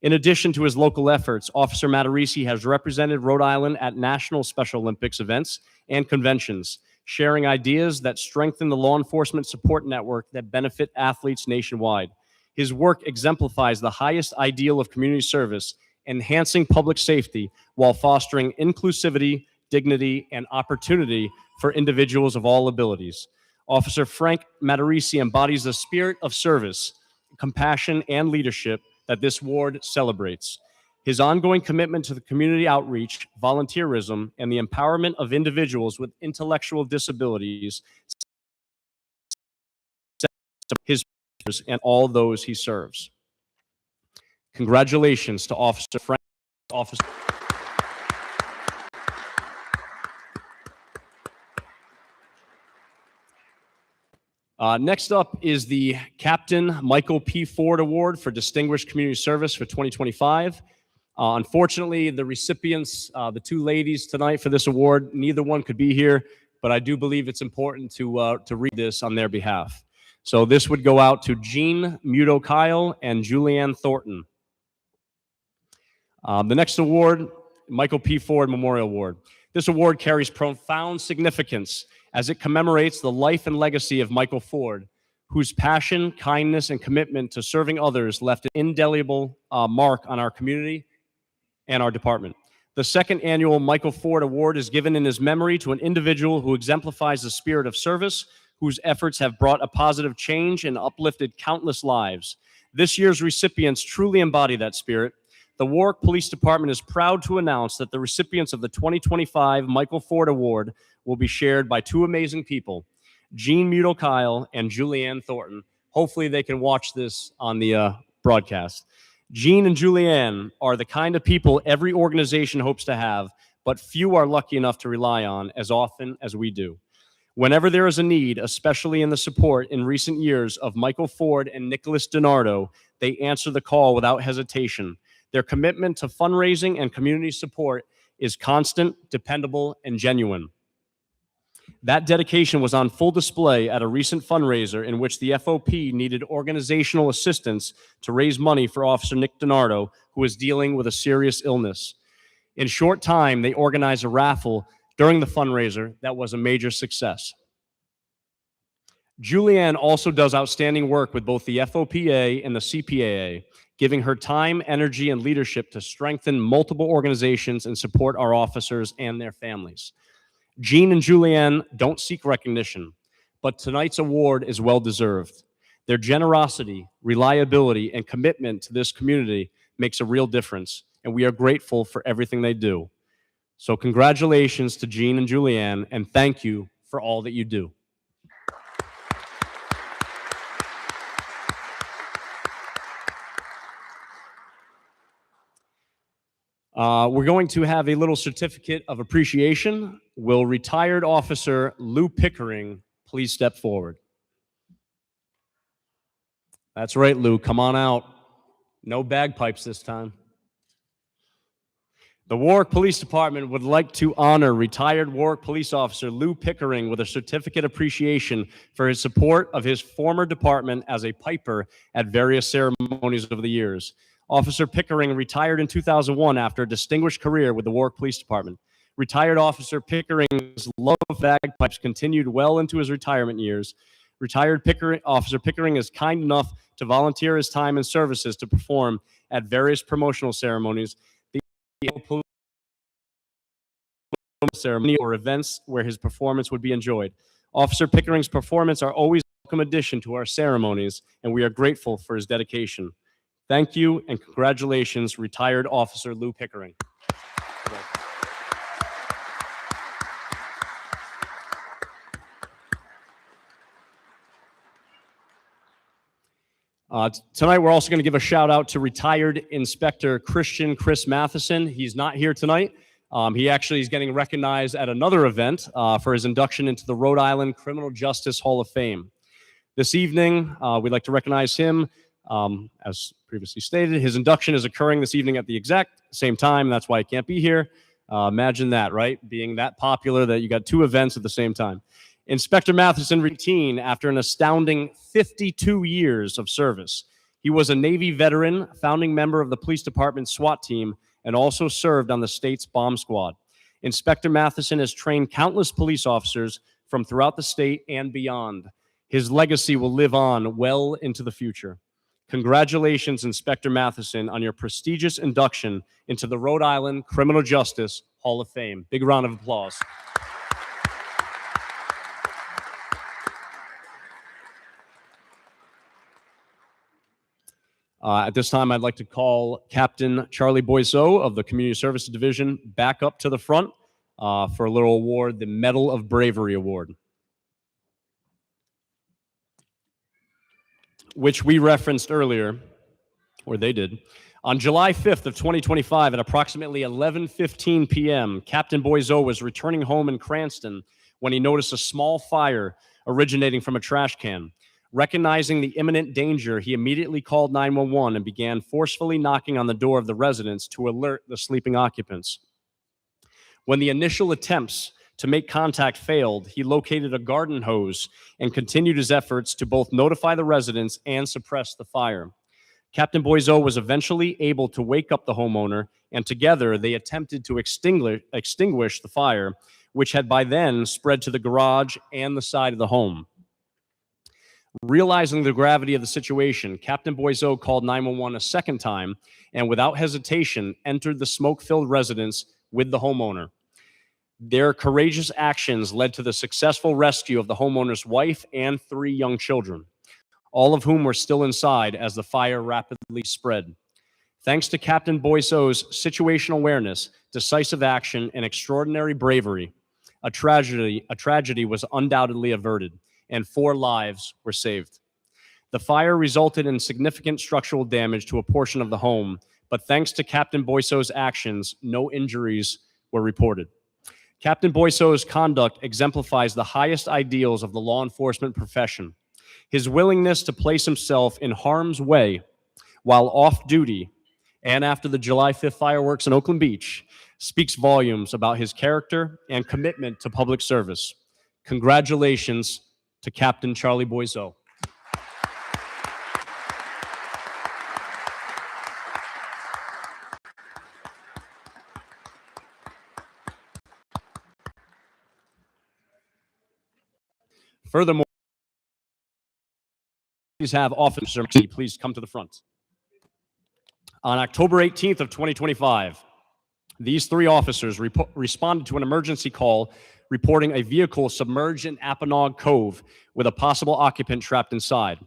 In addition to his local efforts, Officer Matarisi has represented Rhode Island at national Special Olympics events and conventions, sharing ideas that strengthen the law enforcement support network that benefit athletes nationwide. His work exemplifies the highest ideal of community service, enhancing public safety while fostering inclusivity, dignity, and opportunity for individuals of all abilities. Officer Frank Matarisi embodies the spirit of service, compassion, and leadership that this award celebrates. His ongoing commitment to the community outreach, volunteerism, and the empowerment of individuals with intellectual disabilities, his peers, and all those he serves. Congratulations to Officer Frank. Next up is the Captain Michael P. Ford Award for Distinguished Community Service for 2025. Unfortunately, the recipients, the 2 ladies tonight for this award, neither one could be here, but I do believe it's important to read this on their behalf. So this would go out to Jean Muto-Kyle and Julianne Thornton. The next award, Michael P. Ford Memorial Award. This award carries profound significance as it commemorates the life and legacy of Michael Ford, whose passion, kindness, and commitment to serving others left an indelible mark on our community and our department. The second annual Michael Ford Award is given in his memory to an individual who exemplifies the spirit of service, whose efforts have brought a positive change and uplifted countless lives. This year's recipients truly embody that spirit. The Warwick Police Department is proud to announce that the recipients of the 2025 Michael Ford Award will be shared by two amazing people, Jean Muto-Kyle and Julianne Thornton. Hopefully they can watch this on the broadcast. Jean and Julianne are the kind of people every organization hopes to have, but few are lucky enough to rely on as often as we do. Whenever there is a need, especially in the support in recent years of Michael Ford and Nicholas DiNardo, they answer the call without hesitation. Their commitment to fundraising and community support is constant, dependable, and genuine. That dedication was on full display at a recent fundraiser in which the FOP needed organizational assistance to raise money for Officer Nick DiNardo, who was dealing with a serious illness. In short time, they organized a raffle during the fundraiser that was a major success. Julianne also does outstanding work with both the FOPA and the CPAA, giving her time, energy, and leadership to strengthen multiple organizations and support our officers and their families. Jean and Julianne don't seek recognition, but tonight's award is well-deserved. Their generosity, reliability, and commitment to this community makes a real difference, and we are grateful for everything they do. So congratulations to Jean and Julianne, and thank you for all that you do. We're going to have a little certificate of appreciation. Will retired officer Lou Pickering please step forward? That's right, Lou, come on out. No bagpipes this time. The Warwick Police Department would like to honor retired Warwick police officer Lou Pickering with a certificate of appreciation for his support of his former department as a piper at various ceremonies over the years. Officer Pickering retired in 2001 after a distinguished career with the Warwick Police Department. Retired Officer Pickering's love of bagpipes continued well into his retirement years. Retired Officer Pickering is kind enough to volunteer his time and services to perform at various promotional ceremonies, the ceremony or events where his performance would be enjoyed. Officer Pickering's performance are always a welcome addition to our ceremonies, and we are grateful for his dedication. Thank you and congratulations, retired Officer Lou Pickering. Tonight, we're also going to give a shout out to retired Inspector Chris Matheson. He's not here tonight. He actually is getting recognized at another event for his induction into the Rhode Island Criminal Justice Hall of Fame. This evening, we'd like to recognize him. As previously stated, his induction is occurring this evening at the exact same time. That's why he can't be here. Imagine that, right? Being that popular that you got two events at the same time. Inspector Matheson retired after an astounding 52 years of service. He was a Navy veteran, founding member of the police department's SWAT team, and also served on the state's bomb squad. Inspector Matheson has trained countless police officers from throughout the state and beyond. His legacy will live on well into the future. Congratulations, Inspector Matheson, on your prestigious induction into the Rhode Island Criminal Justice Hall of Fame. Big round of applause. At this time, I'd like to call Captain Charlie Boiseau of the Community Services Division back up to the front for a little award, the Medal of Bravery Award, which we referenced earlier, or they did. On July 5th of 2025 at approximately 11:15 p.m., Captain Boiseau was returning home in Cranston when he noticed a small fire originating from a trash can. Recognizing the imminent danger, he immediately called 911 and began forcefully knocking on the door of the residence to alert the sleeping occupants. When the initial attempts to make contact failed, he located a garden hose and continued his efforts to both notify the residents and suppress the fire. Captain Boiseau was eventually able to wake up the homeowner, and together they attempted to extinguish the fire, which had by then spread to the garage and the side of the home. Realizing the gravity of the situation, Captain Boiseau called 911 a second time and without hesitation entered the smoke-filled residence with the homeowner. Their courageous actions led to the successful rescue of the homeowner's wife and 3 young children, all of whom were still inside as the fire rapidly spread. Thanks to Captain Boiseau's situational awareness, decisive action, and extraordinary bravery, a tragedy was undoubtedly averted, and 4 lives were saved. The fire resulted in significant structural damage to a portion of the home, but thanks to Captain Boiseau's actions, no injuries were reported. Captain Boiseau's conduct exemplifies the highest ideals of the law enforcement profession. His willingness to place himself in harm's way while off duty and after the July 5th fireworks in Oakland Beach speaks volumes about his character and commitment to public service. Congratulations to Captain Charlie Boiseau. Furthermore, please have Officer please come to the front. On October 18th of 2025, these 3 officers responded to an emergency call reporting a vehicle submerged in Apponaug Cove with a possible occupant trapped inside.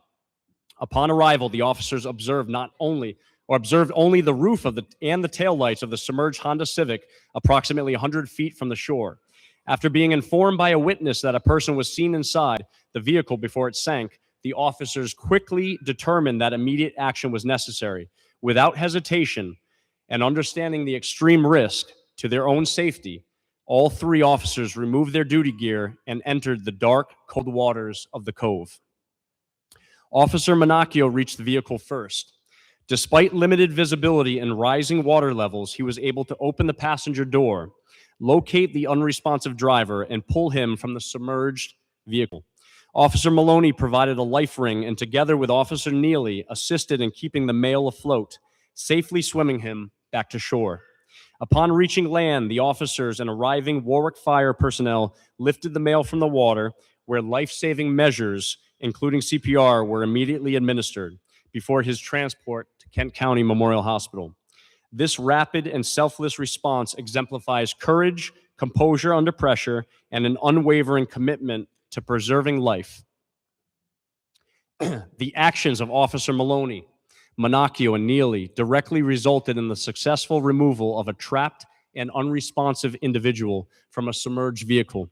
Upon arrival, the officers observed only the roof and the taillights of the submerged Honda Civic approximately 100 feet from the shore. After being informed by a witness that a person was seen inside the vehicle before it sank, the officers quickly determined that immediate action was necessary. Without hesitation and understanding the extreme risk to their own safety, all 3 officers removed their duty gear and entered the dark, cold waters of the cove. Officer Manacchio reached the vehicle first. Despite limited visibility and rising water levels, he was able to open the passenger door, locate the unresponsive driver, and pull him from the submerged vehicle. Officer Maloney provided a life ring and together with Officer Neely assisted in keeping the male afloat, safely swimming him back to shore. Upon reaching land, the officers and arriving Warwick fire personnel lifted the male from the water, where life-saving measures, including CPR, were immediately administered before his transport to Kent County Memorial Hospital. This rapid and selfless response exemplifies courage, composure under pressure, and an unwavering commitment to preserving life. The actions of Officer Maloney, Manacchio, and Neely directly resulted in the successful removal of a trapped and unresponsive individual from a submerged vehicle,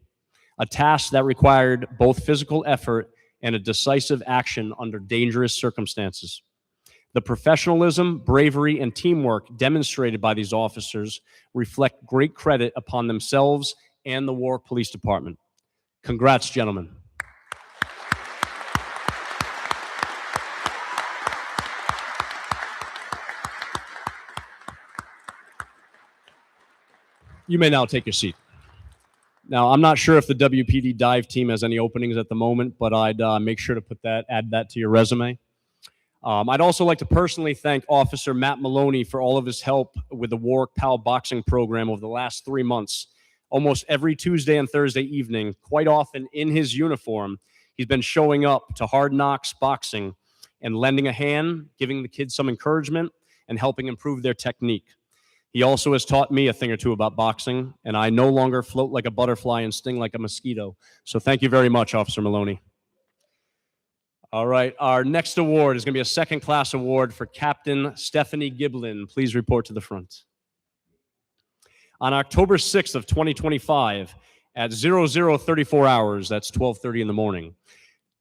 a task that required both physical effort and a decisive action under dangerous circumstances. The professionalism, bravery, and teamwork demonstrated by these officers reflect great credit upon themselves and the Warwick Police Department. Congrats, gentlemen. You may now take your seat. Now, I'm not sure if the WPD dive team has any openings at the moment, but I'd make sure to add that to your resume. I'd also like to personally thank Officer Matt Maloney for all of his help with the Warwick PAL boxing program over the last 3 months. Almost every Tuesday and Thursday evening, quite often in his uniform, he's been showing up to Hard Knocks Boxing and lending a hand, giving the kids some encouragement, and helping improve their technique. He also has taught me a thing or two about boxing, and I no longer float like a butterfly and sting like a mosquito. So thank you very much, Officer Maloney. All right, our next award is going to be a second-class award for Captain Stephanie Giblin. Please report to the front. On October 6th of 2025, at 0034 hours, that's 12:30 in the morning,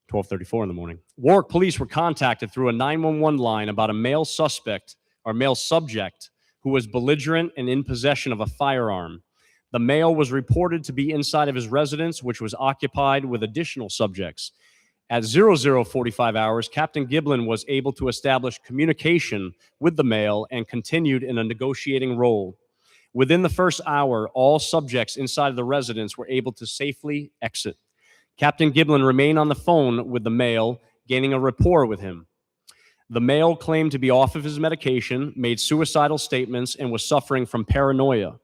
12:34 in the morning, Warwick police were contacted through a 911 line about a male suspect or male subject who was belligerent and in possession of a firearm. The male was reported to be inside of his residence, which was occupied with additional subjects. At 0045 hours, Captain Giblin was able to establish communication with the male and continued in a negotiating role. Within the first hour, all subjects inside of the residence were able to safely exit. Captain Giblin remained on the phone with the male, gaining a rapport with him. The male claimed to be off of his medication, made suicidal statements, and was suffering from paranoia.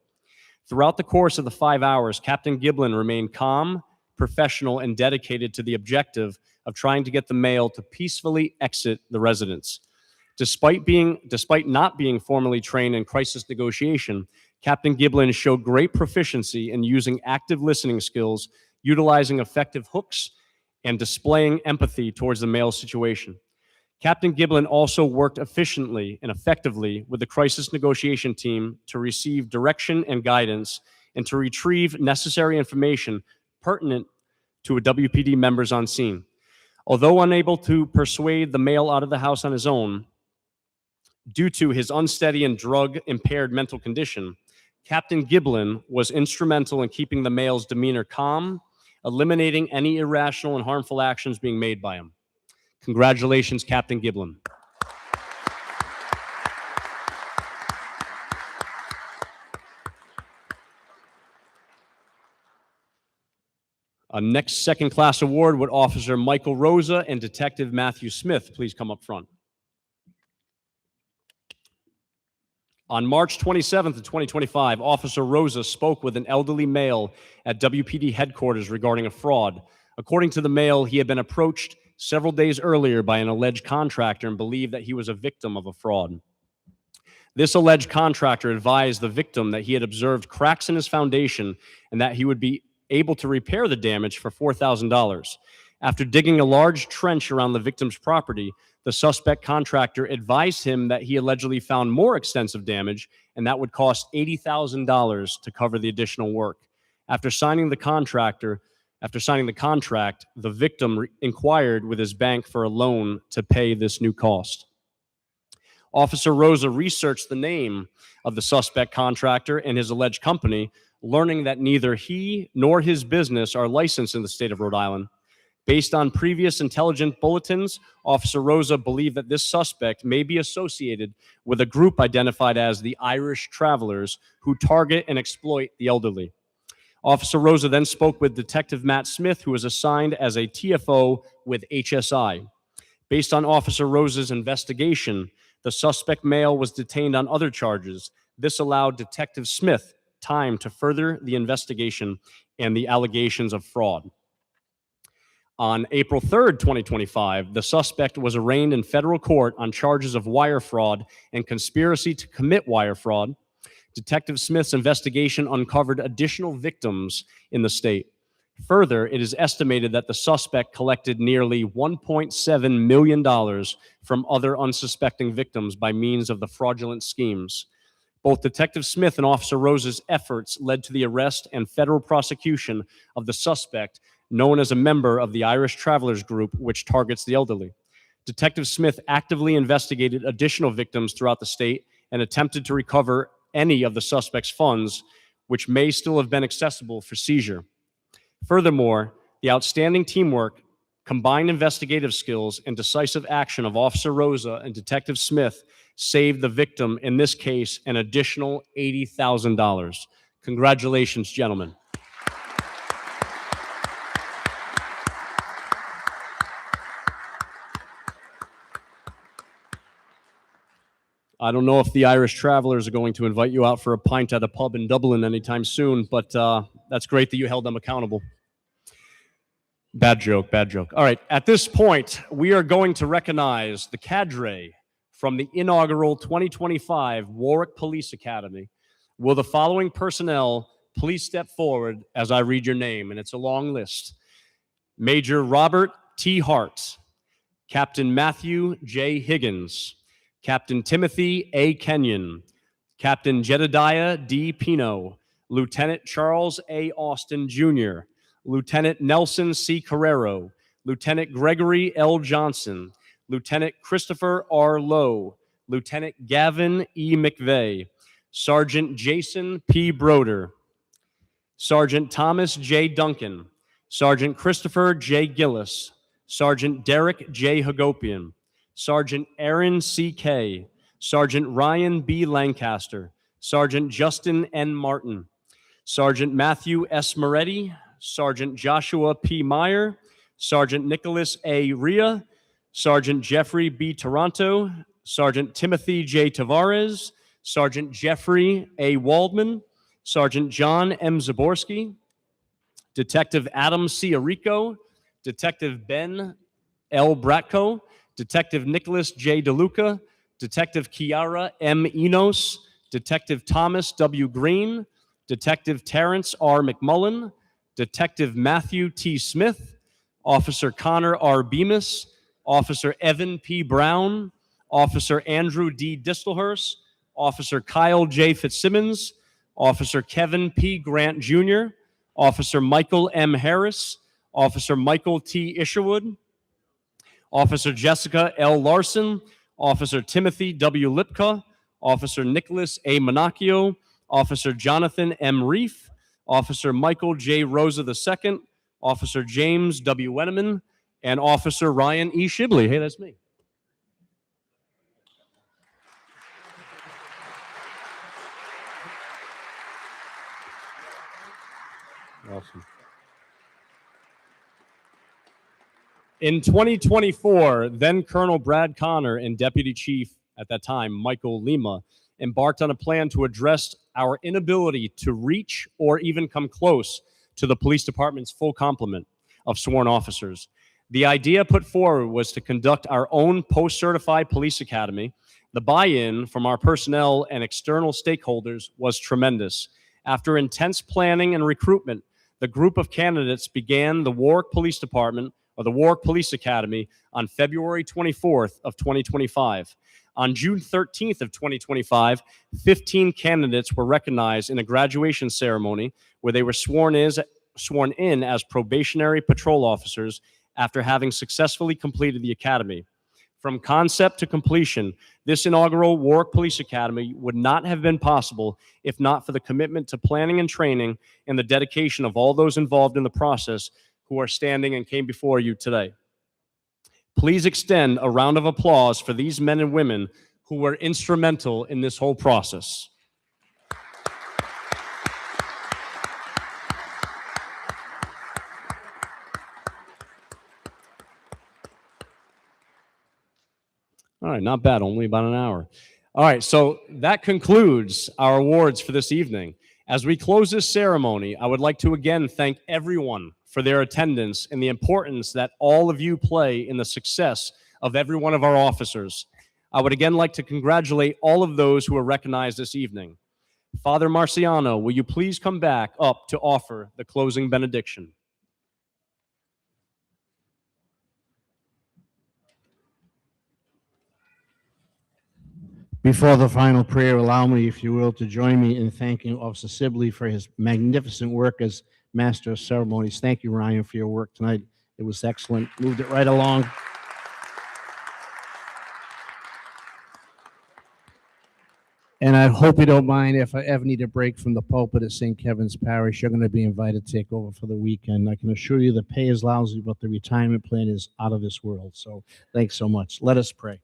Throughout the course of the 5 hours, Captain Giblin remained calm, professional, and dedicated to the objective of trying to get the male to peacefully exit the residence. Despite not being formally trained in crisis negotiation, Captain Giblin showed great proficiency in using active listening skills, utilizing effective hooks, and displaying empathy towards the male's situation. Captain Giblin also worked efficiently and effectively with the crisis negotiation team to receive direction and guidance and to retrieve necessary information pertinent to a WPD members on scene. Although unable to persuade the male out of the house on his own, due to his unsteady and drug-impaired mental condition, Captain Giblin was instrumental in keeping the male's demeanor calm, eliminating any irrational and harmful actions being made by him. Congratulations, Captain Giblin. A next second-class award with Officer Michael Rosa and Detective Matthew Smith. Please come up front. On March 27th of 2025, Officer Rosa spoke with an elderly male at WPD headquarters regarding a fraud. According to the male, he had been approached several days earlier by an alleged contractor and believed that he was a victim of a fraud. This alleged contractor advised the victim that he had observed cracks in his foundation and that he would be able to repair the damage for $4,000. After digging a large trench around the victim's property, the suspect contractor advised him that he allegedly found more extensive damage and that would cost $80,000 to cover the additional work. After signing the contract, the victim inquired with his bank for a loan to pay this new cost. Officer Rosa researched the name of the suspect contractor and his alleged company, learning that neither he nor his business are licensed in the state of Rhode Island. Based on previous intelligence bulletins, Officer Rosa believed that this suspect may be associated with a group identified as the Irish Travelers who target and exploit the elderly. Officer Rosa then spoke with Detective Matt Smith, who was assigned as a TFO with HSI. Based on Officer Rosa's investigation, the suspect male was detained on other charges. This allowed Detective Smith time to further the investigation and the allegations of fraud. On April 3rd, 2025, the suspect was arraigned in federal court on charges of wire fraud and conspiracy to commit wire fraud. Detective Smith's investigation uncovered additional victims in the state. Further, it is estimated that the suspect collected nearly $1.7 million from other unsuspecting victims by means of the fraudulent schemes. Both Detective Smith and Officer Rosa's efforts led to the arrest and federal prosecution of the suspect, known as a member of the Irish Travelers Group, which targets the elderly. Detective Smith actively investigated additional victims throughout the state and attempted to recover any of the suspect's funds, which may still have been accessible for seizure. Furthermore, the outstanding teamwork, combined investigative skills, and decisive action of Officer Rosa and Detective Smith saved the victim, in this case, an additional $80,000. Congratulations, gentlemen. I don't know if the Irish Travelers are going to invite you out for a pint at a pub in Dublin anytime soon, but that's great that you held them accountable. Bad joke, bad joke. All right, at this point, we are going to recognize the cadre from the inaugural 2025 Warwick Police Academy. Will the following personnel please step forward as I read your name? And it's a long list. Major Robert T. Hart, Captain Matthew J. Higgins, Captain Timothy A. Kenyon, Captain Jedediah D. Pino, Lieutenant Charles A. Austin, Jr., Lieutenant Nelson C. Carrero, Lieutenant Gregory L. Johnson, Lieutenant Christopher R. Lowe, Lieutenant Gavin E. McVeigh, Sergeant Jason P. Broder, Sergeant Thomas J. Duncan, Sergeant Christopher J. Gillis, Sergeant Derek J. Hagopian, Sergeant Aaron C. Kay, Sergeant Ryan B. Lancaster, Sergeant Justin N. Martin, Sergeant Matthew S. Moretti, Sergeant Joshua P. Meyer, Sergeant Nicholas A. Ria, Sergeant Jeffrey B. Taranto, Sergeant Timothy J. Tavares, Sergeant Jeffrey A. Waldman, Sergeant John M. Zaborski, Detective Adam C. Arico, Detective Ben L. Bratko, Detective Nicholas J. DeLuca, Detective Kiara M. Enos, Detective Thomas W. Green, Detective Terrence R. McMullen, Detective Matthew T. Smith, Officer Connor R. Bemis, Officer Evan P. Brown, Officer Andrew D. Distelhurst, Officer Kyle J. Fitzsimmons, Officer Kevin P. Grant Jr., Officer Michael M. Harris, Officer Michael T. Isherwood, Officer Jessica L. Larson, Officer Timothy W. Lipka, Officer Nicholas A. Monacchio, Officer Jonathan M. Reef, Officer Michael J. Rosa II, Officer James W. Wenneman, and Officer Ryan E. Shibley. Hey, that's me. Awesome. In 2024, then Colonel Brad Connor and Deputy Chief at that time, Michael Lima, embarked on a plan to address our inability to reach or even come close to the police department's full complement of sworn officers. The idea put forward was to conduct our own post-certified police academy. The buy-in from our personnel and external stakeholders was tremendous. After intense planning and recruitment, the group of candidates began the Warwick Police Department, or the Warwick Police Academy, on February 24th of 2025. On June 13th of 2025, 15 candidates were recognized in a graduation ceremony where they were sworn in as probationary patrol officers after having successfully completed the academy. From concept to completion, this inaugural Warwick Police Academy would not have been possible if not for the commitment to planning and training and the dedication of all those involved in the process who are standing and came before you today. Please extend a round of applause for these men and women who were instrumental in this whole process. All right, not bad, only about an hour. All right, so that concludes our awards for this evening. As we close this ceremony, I would like to again thank everyone for their attendance and the importance that all of you play in the success of every one of our officers. I would again like to congratulate all of those who are recognized this evening. Father Marciano, will you please come back up to offer the closing benediction? Before the final prayer, allow me, if you will, to join me in thanking Officer Sibley for his magnificent work as Master of Ceremonies. Thank you, Ryan, for your work tonight. It was excellent. Moved it right along. And I hope you don't mind if I ever need a break from the pulpit at St. Kevin's Parish. You're going to be invited to take over for the weekend. I can assure you the pay is lousy, but the retirement plan is out of this world. So thanks so much. Let us pray.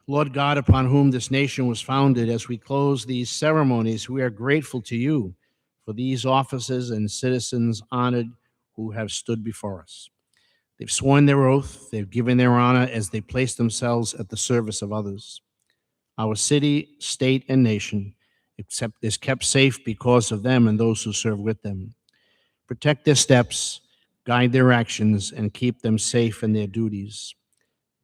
Lord God, upon whom this nation was founded, as we close these ceremonies, we are grateful to you for these officers and citizens honored who have stood before us. They've sworn their oath, they've given their honor as they place themselves at the service of others. Our city, state, and nation is kept safe because of them and those who serve with them. Protect their steps, guide their actions, and keep them safe in their duties.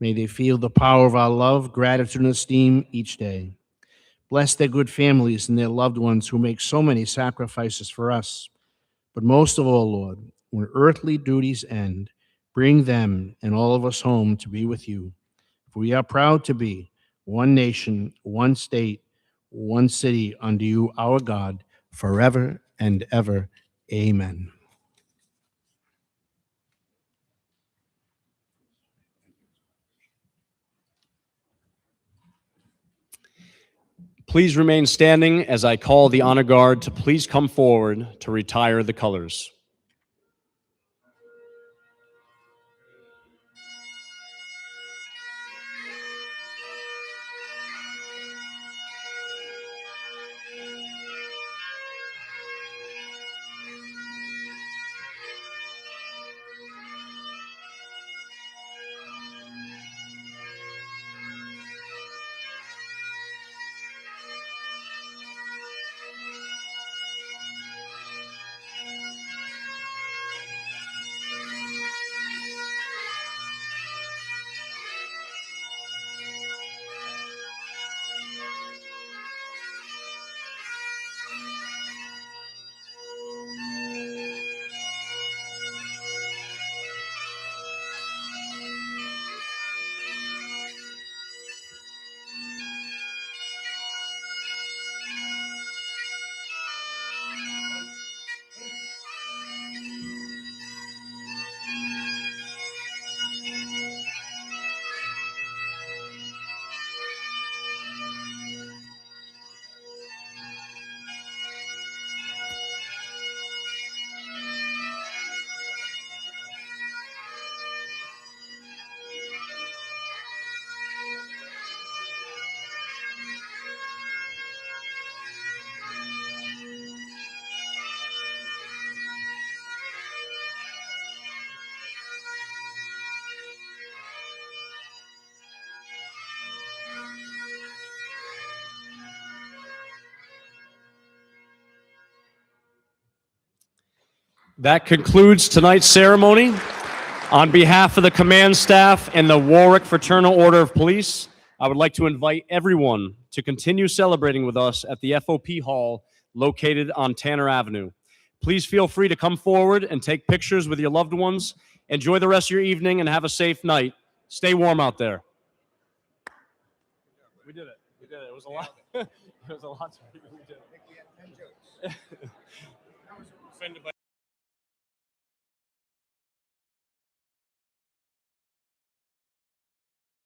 May they feel the power of our love, gratitude, and esteem each day. Bless their good families and their loved ones who make so many sacrifices for us. But most of all, Lord, when earthly duties end, bring them and all of us home to be with you. For we are proud to be one nation, one state, one city under you, our God, forever and ever. Amen. Please remain standing as I call the honor guard to please come forward to retire the colors. That concludes tonight's ceremony. On behalf of the command staff and the Warwick Fraternal Order of Police, I would like to invite everyone to continue celebrating with us at the FOP Hall located on Tanner Avenue. Please feel free to come forward and take pictures with your loved ones. Enjoy the rest of your evening and have a safe night. Stay warm out there. We did it. We did it. It was a lot. It was a lot. We did it. Offended by